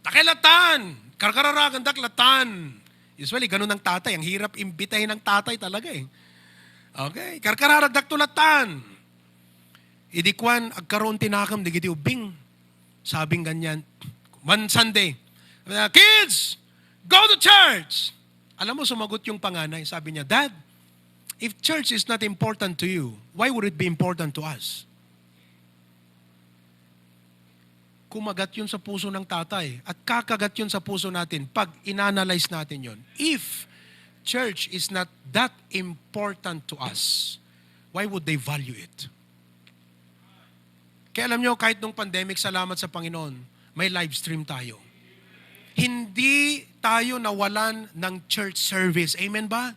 Takilatan! Karkararagan daklatan. Usually, ganun ang tatay. Ang hirap imbitahin ng tatay talaga eh. Okay? Karkararag daktulatan. Idikwan, agkaroon tinakam, di kiti ubing. Sabing ganyan. One Sunday, kids, go to church! Alam mo, sumagot yung panganay. Sabi niya, Dad, if church is not important to you, why would it be important to us? Kumagat yun sa puso ng tatay at kakagat yun sa puso natin pag inanalyze natin yun. If church is not that important to us, why would they value it? Kaya alam nyo, kahit nung pandemic, salamat sa Panginoon, may live stream tayo. Hindi tayo nawalan ng church service. Amen ba?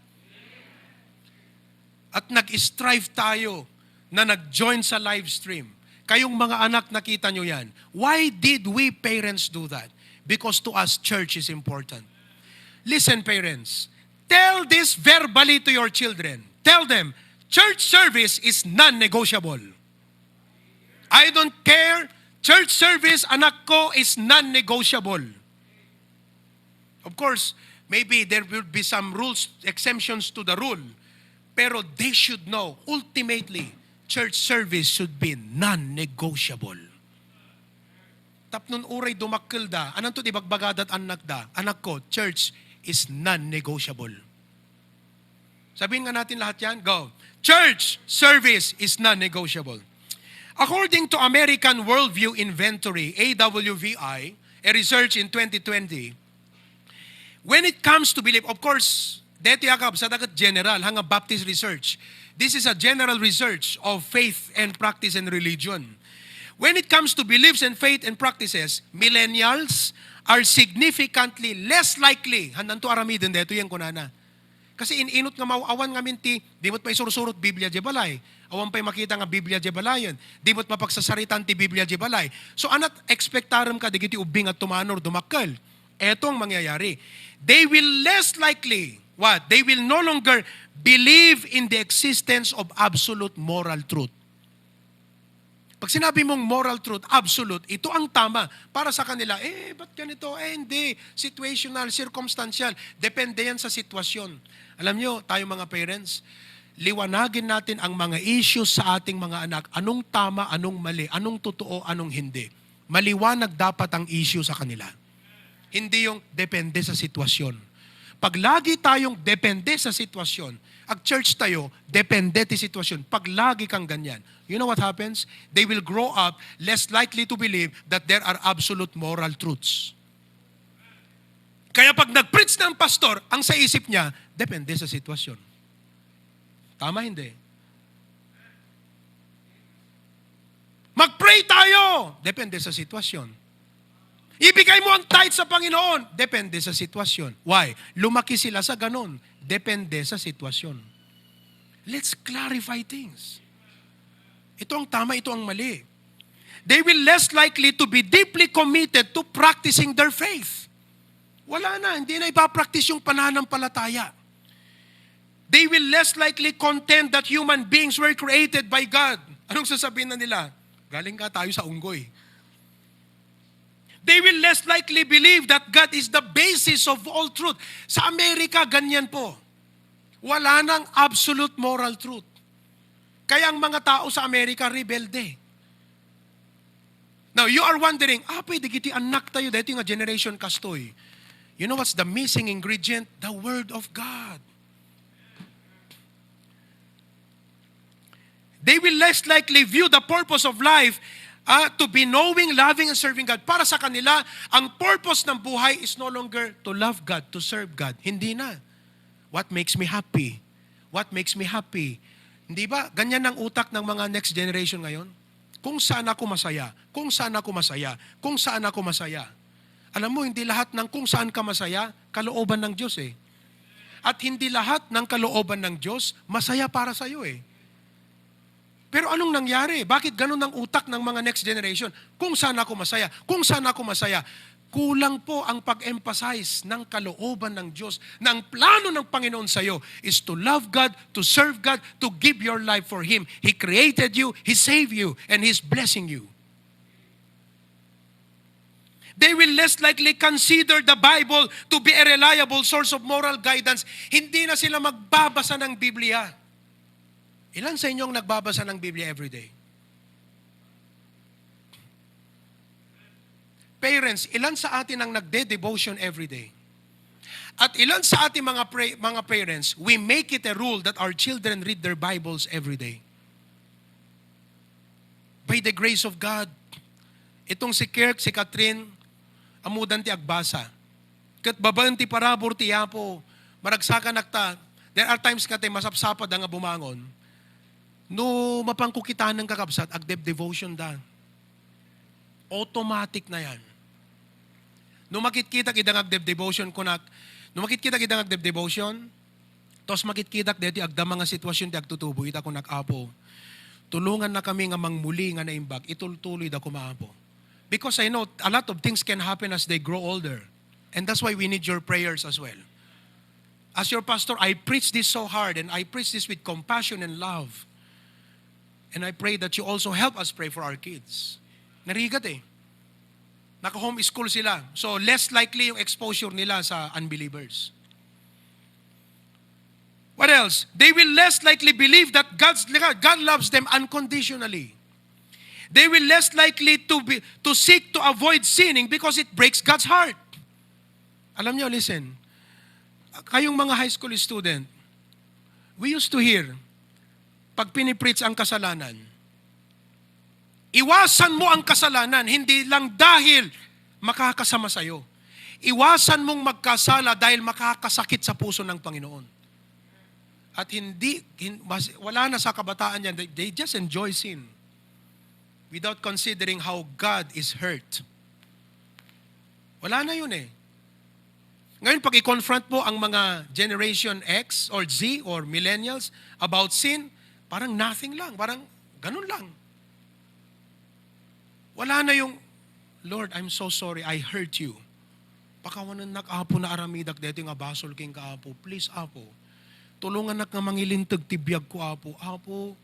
At nag-strive tayo na nag-join sa live stream. Kayong mga anak, nakita nyo yan. Why did we parents do that? Because to us, church is important. Listen, parents. Tell this verbally to your children. Tell them, church service is non-negotiable. I don't care. Church service, anak ko, is non-negotiable. Of course, maybe there will be some rules, exemptions to the rule. Pero they should know, ultimately, church service should be non-negotiable. Tapnon uray dumakkel da, anong to di bagbagadat anak da, anak ko, church is non-negotiable. Sabihin nga natin lahat yan, go. Church service is non-negotiable. According to American Worldview Inventory, AWVI, a research in 2020, when it comes to belief, of course, dito yakab sa dagat general, hanga Baptist research. This is a general research of faith and practice and religion. When it comes to beliefs and faith and practices, millennials are significantly less likely. Handan to aramidin dito yan kunana. Kasi inot nga mauawan nga minti, di mo't may sursurot Biblia di balay. Awan pa'y makita nga Biblia di balayan. Di mo't mapagsasaritan ti Biblia di balay. So anat expectaram ka, digiti ubing at tumanor dumakkel. Etong mangyayari. They will less likely, what? They will no longer believe in the existence of absolute moral truth. Pag sinabi mong moral truth, absolute, ito ang tama. Para sa kanila, ba't ganito? Hindi. Situational, circumstantial. Depende yan sa sitwasyon. Alam nyo, tayo mga parents, liwanagin natin ang mga issues sa ating mga anak. Anong tama, anong mali, anong totoo, anong hindi. Maliwanag dapat ang issue sa kanila. Hindi yung depende sa sitwasyon. Pag lagi tayong depende sa sitwasyon, ang church tayo, depende sa sitwasyon. Pag lagi kang ganyan, you know what happens? They will grow up less likely to believe that there are absolute moral truths. Kaya pag nag-preach ng pastor, ang sa isip niya, depende sa sitwasyon. Tama, hindi? Mag-pray tayo, depende sa sitwasyon. Ibigay mo ang tithe sa Panginoon. Depende sa sitwasyon. Why? Lumaki sila sa ganon. Depende sa sitwasyon. Let's clarify things. Ito ang tama, ito ang mali. They will less likely to be deeply committed to practicing their faith. Wala na, hindi na ipapractice yung pananampalataya. They will less likely contend that human beings were created by God. Anong sasabihin na nila? Galing ka tayo sa unggoy. They will less likely believe that God is the basis of all truth. Sa Amerika, ganyan po. Wala nang absolute moral truth. Kaya ang mga tao sa Amerika, rebelde. Now, you are wondering, pwede kiti anak tayo, dito yung generation kastoy. You know what's the missing ingredient? The Word of God. They will less likely view the purpose of life to be knowing, loving, and serving God. Para sa kanila, ang purpose ng buhay is no longer to love God, to serve God. Hindi na. What makes me happy? What makes me happy? Hindi ba? Ganyan ang utak ng mga next generation ngayon. Kung saan ako masaya, kung saan ako masaya, kung saan ako masaya. Alam mo, hindi lahat ng kung saan ka masaya, kalooban ng Diyos eh. At hindi lahat ng kalooban ng Diyos, masaya para sa iyo eh. Pero anong nangyari? Bakit ganun ang utak ng mga next generation? Kung saan ako masaya, kung saan ako masaya. Kulang po ang pag-emphasize ng kalooban ng Diyos, na ang plano ng Panginoon sa iyo is to love God, to serve God, to give your life for Him. He created you, He saved you, and He's blessing you. They will less likely consider the Bible to be a reliable source of moral guidance. Hindi na sila magbabasa ng Biblia. Ilan sa inyong nagbabasa ng Biblia everyday? Parents, ilan sa atin ang nagde-devotion everyday? At ilan sa ating mga parents, we make it a rule that our children read their Bibles everyday? By the grace of God, itong si Kirk, si Catherine, amudan ti agbasa. Kat babanti parabor ti yapo, maragsakan nakta. There are times kate masapsapad nga bumangon. No mapangkukitan ng kakabsat, agdeb-devotion da. Automatic na yan. No makikita kitang agdeb-devotion kunak, no makikita kitang agdeb-devotion, tos makikita deti agda mga sitwasyon ti agtutubo, ita kunak apo. Tulungan na kami nga mangmuli nga naimbag, itultuloy da kumaapo. Because I know a lot of things can happen as they grow older. And that's why we need your prayers as well. As your pastor, I preach this so hard and I preach this with compassion and love. And I pray that you also help us pray for our kids. Narigat eh. Naka-homeschool sila. So less likely yung exposure nila sa unbelievers. What else? They will less likely believe that God loves them unconditionally. They will less likely to seek to avoid sinning because it breaks God's heart. Alam niyo, listen. Kayong mga high school student, we used to hear, pag pinipreach ang kasalanan, iwasan mo ang kasalanan, hindi lang dahil makakasama sa'yo. Iwasan mong magkasala dahil makakasakit sa puso ng Panginoon. At wala na sa kabataan yan, they just enjoy sin without considering how God is hurt. Wala na yun eh. Ngayon, pag i-confront mo ang mga Generation X or Z or Millennials about sin, parang nothing lang, parang ganun lang. Wala na yung, Lord, I'm so sorry, I hurt you. Pakawanan nakapo na aramidak dito nga basol king kaapo. Please, apo. Tulungan nak nga mangilintag ti biyag ko, apo. Apo,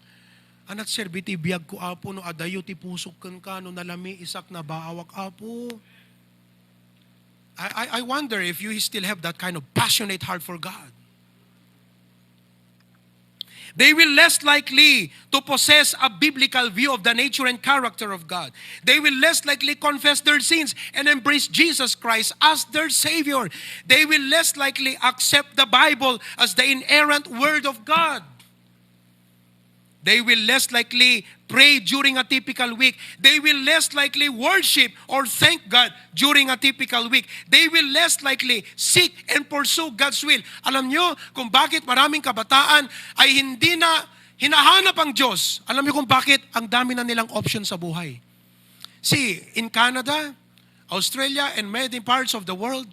anat serbi ti biyag ko, apo, no adayo ti pusok ka, no nalami isak na baawak, apo. I wonder if you still have that kind of passionate heart for God. They will less likely to possess a biblical view of the nature and character of God. They will less likely confess their sins and embrace Jesus Christ as their Savior. They will less likely accept the Bible as the inerrant Word of God. They will less likely pray during a typical week. They will less likely worship or thank God during a typical week. They will less likely seek and pursue God's will. Alam nyo kung bakit maraming kabataan ay hindi na hinahanap ang Diyos. Alam nyo kung bakit ang dami na nilang option sa buhay. See, in Canada, Australia, and many parts of the world,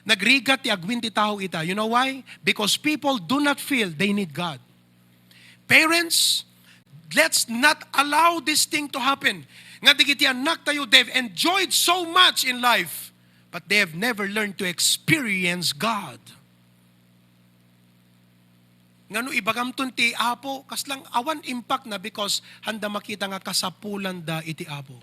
nagrigat ti agwinti tao ita. You know why? Because people do not feel they need God. Parents, let's not allow this thing to happen. Nga digiti anak tayo, they've enjoyed so much in life, but they have never learned to experience God. Nga no ibagamton ti apo, kaslang awan impact na because handa makita nga kasapulan da iti apo.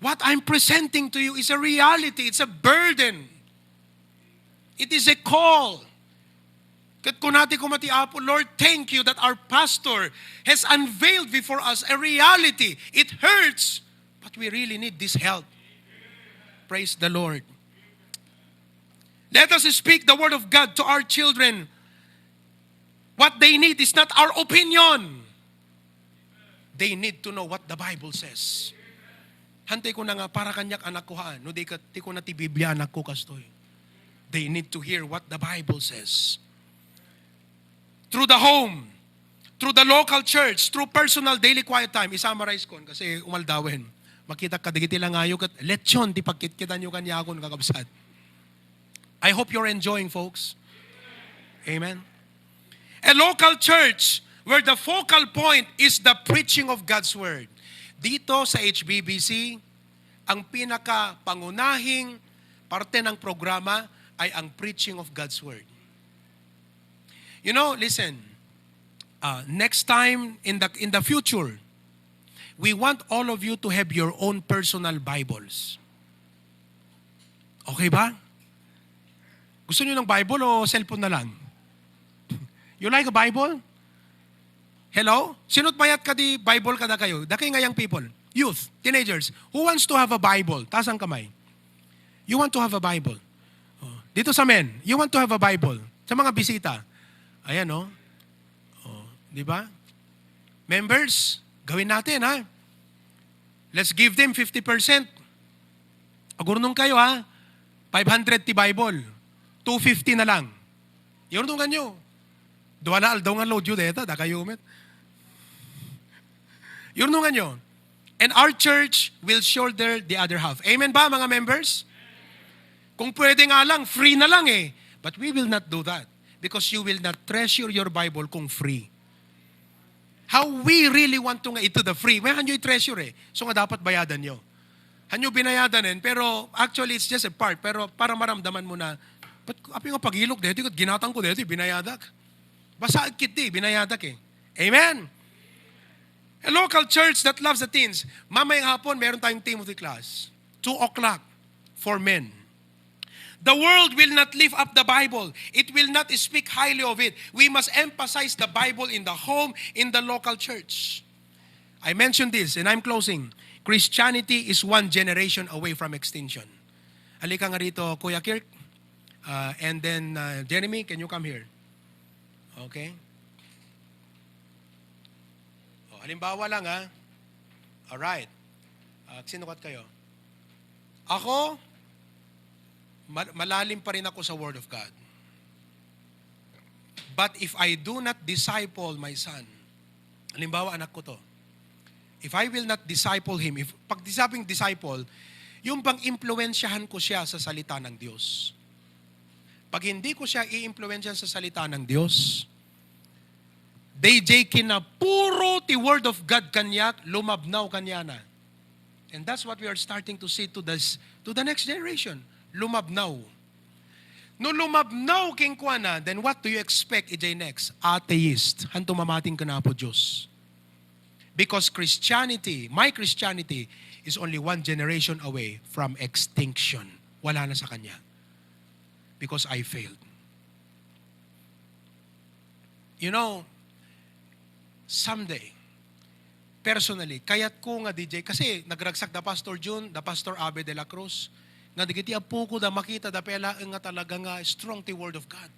What I'm presenting to you is a reality. It's a burden. It is a call. Kat kunati kumati apo, Lord, thank you that our pastor has unveiled before us a reality. It hurts, but we really need this help. Praise the Lord. Let us speak the word of God to our children. What they need is not our opinion. They need to know what the Bible says. Hantay ko na nga para kanyak anak ko haan. No, di ko na ti Biblia anak ko kastoy. They need to hear what the Bible says. Through the home, through the local church, through personal daily quiet time. I-summarize ko kasi umaldawin. Makita ka, digiti lang ayo kat lechon, ti pagkitkitan nyo kanya ako kakabsat. I hope you're enjoying, folks. Amen. A local church where the focal point is the preaching of God's Word. Dito sa HBBC, ang pinaka-pangunahing parte ng programa ay ang preaching of God's Word. You know, listen, next time in the future, we want all of you to have your own personal Bibles. Okay ba? Gusto niyo ng Bible o cellphone na lang? You like a Bible? Hello? Sino't mayat ka di Bible ka na kayo? Daki nga yung people. Youth, teenagers. Who wants to have a Bible? Taas ang kamay. You want to have a Bible. Oh. Dito sa men, you want to have a Bible. Sa mga bisita. Ayan, no? Oh. Di ba? Members, gawin natin, ha? Let's give them 50%. Agurnong kayo, ha? 500 ti Bible. 250 na lang. Yun nung kanyo. Duwa na aldaw nga load yun deta. Da kayo umet. Yun nung kanyo. And our church will shoulder the other half. Amen ba, mga members? Kung pwede nga lang, free na lang eh. But we will not do that. Because you will not treasure your Bible kung free. How we really want to nga ito the free. May hanyo i-treasure eh. So nga dapat bayadan nyo. Hanyo binayadan eh. Pero actually it's just a part. Pero para maramdaman mo na, ba't api nga pag-ilog dito, ginatang ko dito, binayadak. Basta kiti, binayadak eh. Amen? A local church that loves the teens. Mamayang hapon, meron tayong Timothy class. 2:00 for men. The world will not lift up the Bible. It will not speak highly of it. We must emphasize the Bible in the home, in the local church. I mentioned this, and I'm closing. Christianity is one generation away from extinction. Halika nga rito, Kuya Kirk. And then, Jeremy, can you come here? Okay. O, halimbawa lang, ha? Alright. Sinukat kayo. Ako, malalim pa rin ako sa Word of God. But if I do not disciple my son, halimbawa anak ko to, if I will not disciple him, pag sabing disciple, yung bang impluensyahan ko siya sa salita ng Diyos. Pag hindi ko siya i-impluensya sa salita ng Diyos, DJ kina puro ti Word of God kanyak, lumabnaw kanya na. And that's what we are starting to see to the next generation. Lumabnaw. No lumabnaw king kwa na, then what do you expect ijay next? Atheist. Hanto mamating ka na po Diyos. Because Christianity, my Christianity, is only one generation away from extinction. Wala na sa kanya. Because I failed. You know, someday, personally, kayat ko nga DJ, kasi nagragsak da Pastor June, da Pastor Abe de la Cruz, nga digiti apo ko da makita da pela nga talaga nga strong ti Word of God.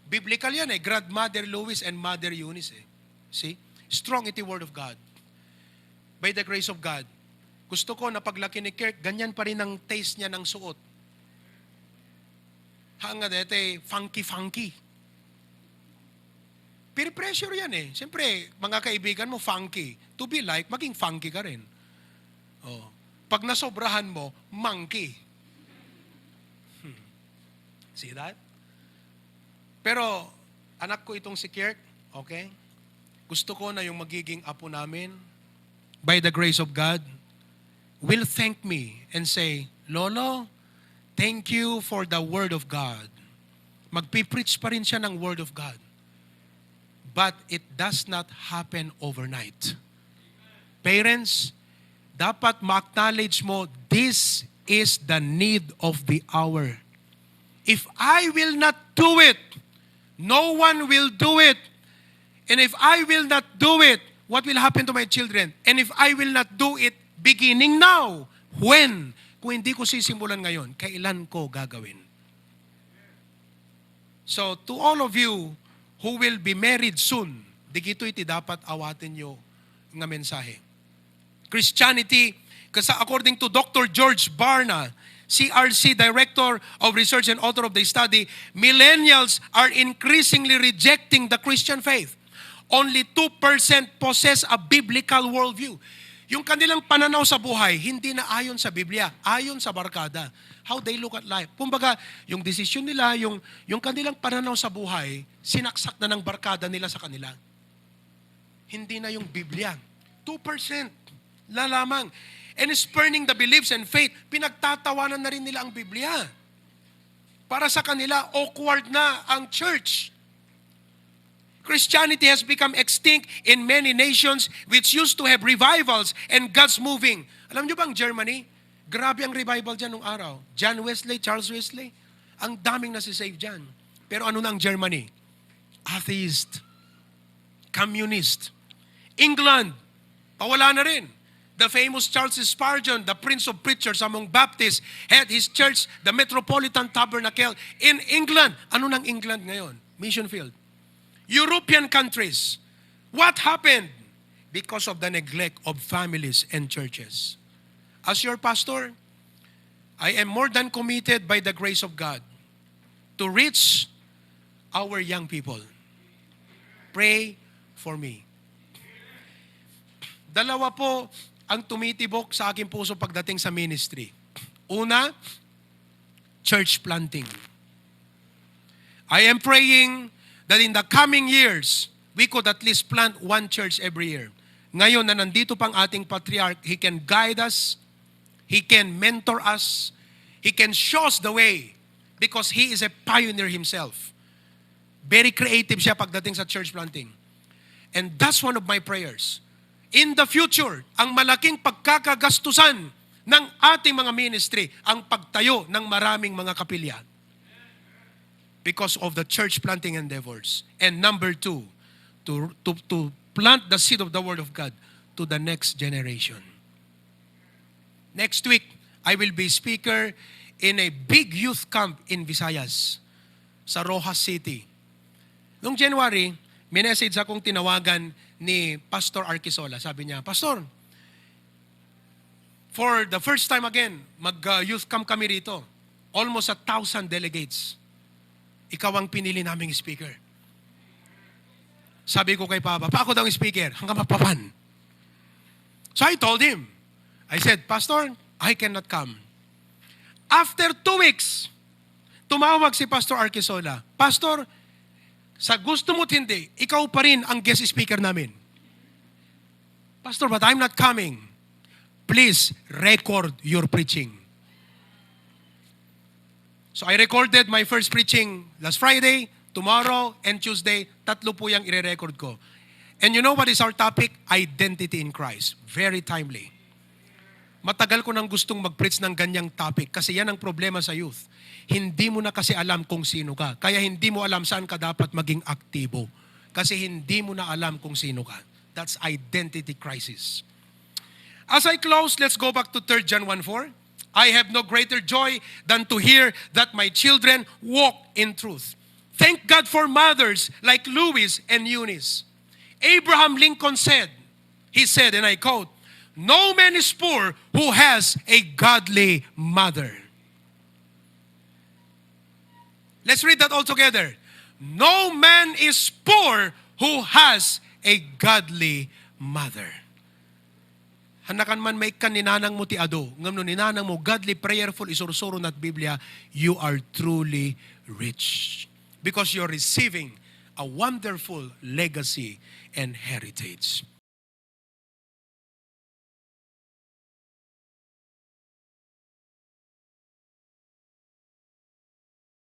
Biblical yan eh, Grandmother Louis and Mother Eunice eh. See? Strong iti Word of God. By the grace of God. Gusto ko na paglaki ni Kirk, ganyan pa rin ang taste niya ng suot. Hanga dete, funky-funky. Peer pressure yan eh. Siyempre, mga kaibigan mo, funky. To be like, maging funky ka rin. Oh. Pag nasobrahan mo, monkey. See that? Pero, Anak ko itong si Kirk, okay? Gusto ko na yung magiging apo namin, by the grace of God, will thank me and say, Lolo, thank you for the Word of God. Magpipreach pa rin siya ng Word of God. But it does not happen overnight. Parents, dapat ma-acknowledge mo, this is the need of the hour. If I will not do it, no one will do it. And if I will not do it, what will happen to my children? And if I will not do it beginning now, when? Kung hindi ko sisimulan ngayon, kailan ko gagawin? So, to all of you who will be married soon, digito iti dapat awatin nyo nga mensahe. Christianity, kasi according to Dr. George Barna, CRC Director of Research and author of the study, millennials are increasingly rejecting the Christian faith. Only 2% possess a biblical worldview. Yung kanilang pananaw sa buhay, hindi na ayon sa Biblia, ayon sa barkada. How they look at life. Kumbaga, yung desisyon nila, yung kanilang pananaw sa buhay, sinaksak na ng barkada nila sa kanila. Hindi na yung Biblia. 2% lalamang. And spurning the beliefs and faith, pinagtatawanan na rin nila ang Biblia. Para sa kanila, awkward na ang church. Christianity has become extinct in many nations which used to have revivals and God's moving. Alam nyo bang Germany? Grabe ang revival dyan nung araw. John Wesley, Charles Wesley, ang daming nasisave dyan. Pero ano na ang Germany? Atheist. Communist. England, pawala na rin. The famous Charles Spurgeon, the Prince of Preachers among Baptists, had his church, the Metropolitan Tabernacle in England. Ano ng England ngayon? Mission field. European countries. What happened? Because of the neglect of families and churches. As your pastor, I am more than committed by the grace of God to reach our young people. Pray for me. Dalawa po ang tumitibok sa aking puso pagdating sa ministry. Una, church planting. I am praying that in the coming years, we could at least plant one church every year. Ngayon na nandito pang ating patriarch, he can guide us, he can mentor us, he can show us the way because he is a pioneer himself. Very creative siya pagdating sa church planting. And that's one of my prayers. In the future, ang malaking pagkakagastusan ng ating mga ministry, ang pagtayo ng maraming mga kapilya. Because of the church planting endeavors. And number 2, to plant the seed of the Word of God to the next generation. Next week, I will be speaker in a big youth camp in Visayas, sa Rojas City. Noong January, may message akong tinawagan ni Pastor Arquisola. Sabi niya, Pastor, for the first time again, mag-youth camp kami rito. Almost 1,000 delegates. Ikaw ang pinili naming speaker. Sabi ko kay Papa, pa ako daw ang speaker, hanggang mapapan. So I told him, I said, Pastor, I cannot come. After 2 weeks, tumawag si Pastor Arquisola, Pastor, sa gusto mo't hindi, ikaw pa rin ang guest speaker namin. Pastor, but I'm not coming. Please record your preaching. So I recorded my first preaching last Friday, tomorrow, and Tuesday. 3 po yung i-record ko. And you know what is our topic? Identity in Christ. Very timely. Matagal ko nang gustong mag-preach ng ganyang topic kasi yan ang problema sa youth. Hindi mo na kasi alam kung sino ka. Kaya hindi mo alam saan ka dapat maging aktibo. Kasi hindi mo na alam kung sino ka. That's identity crisis. As I close, let's go back to 3 John 1:4. I have no greater joy than to hear that my children walk in truth. Thank God for mothers like Louis and Eunice. Abraham Lincoln said, he said, and I quote, no man is poor who has a godly mother. Let's read that all together. No man is poor who has a godly mother. Hanakan man may kaninanang mo ti ado, ngam no ninanang mo godly, prayerful, isursuro nat Biblia, you are truly rich. Because you're receiving a wonderful legacy and heritage.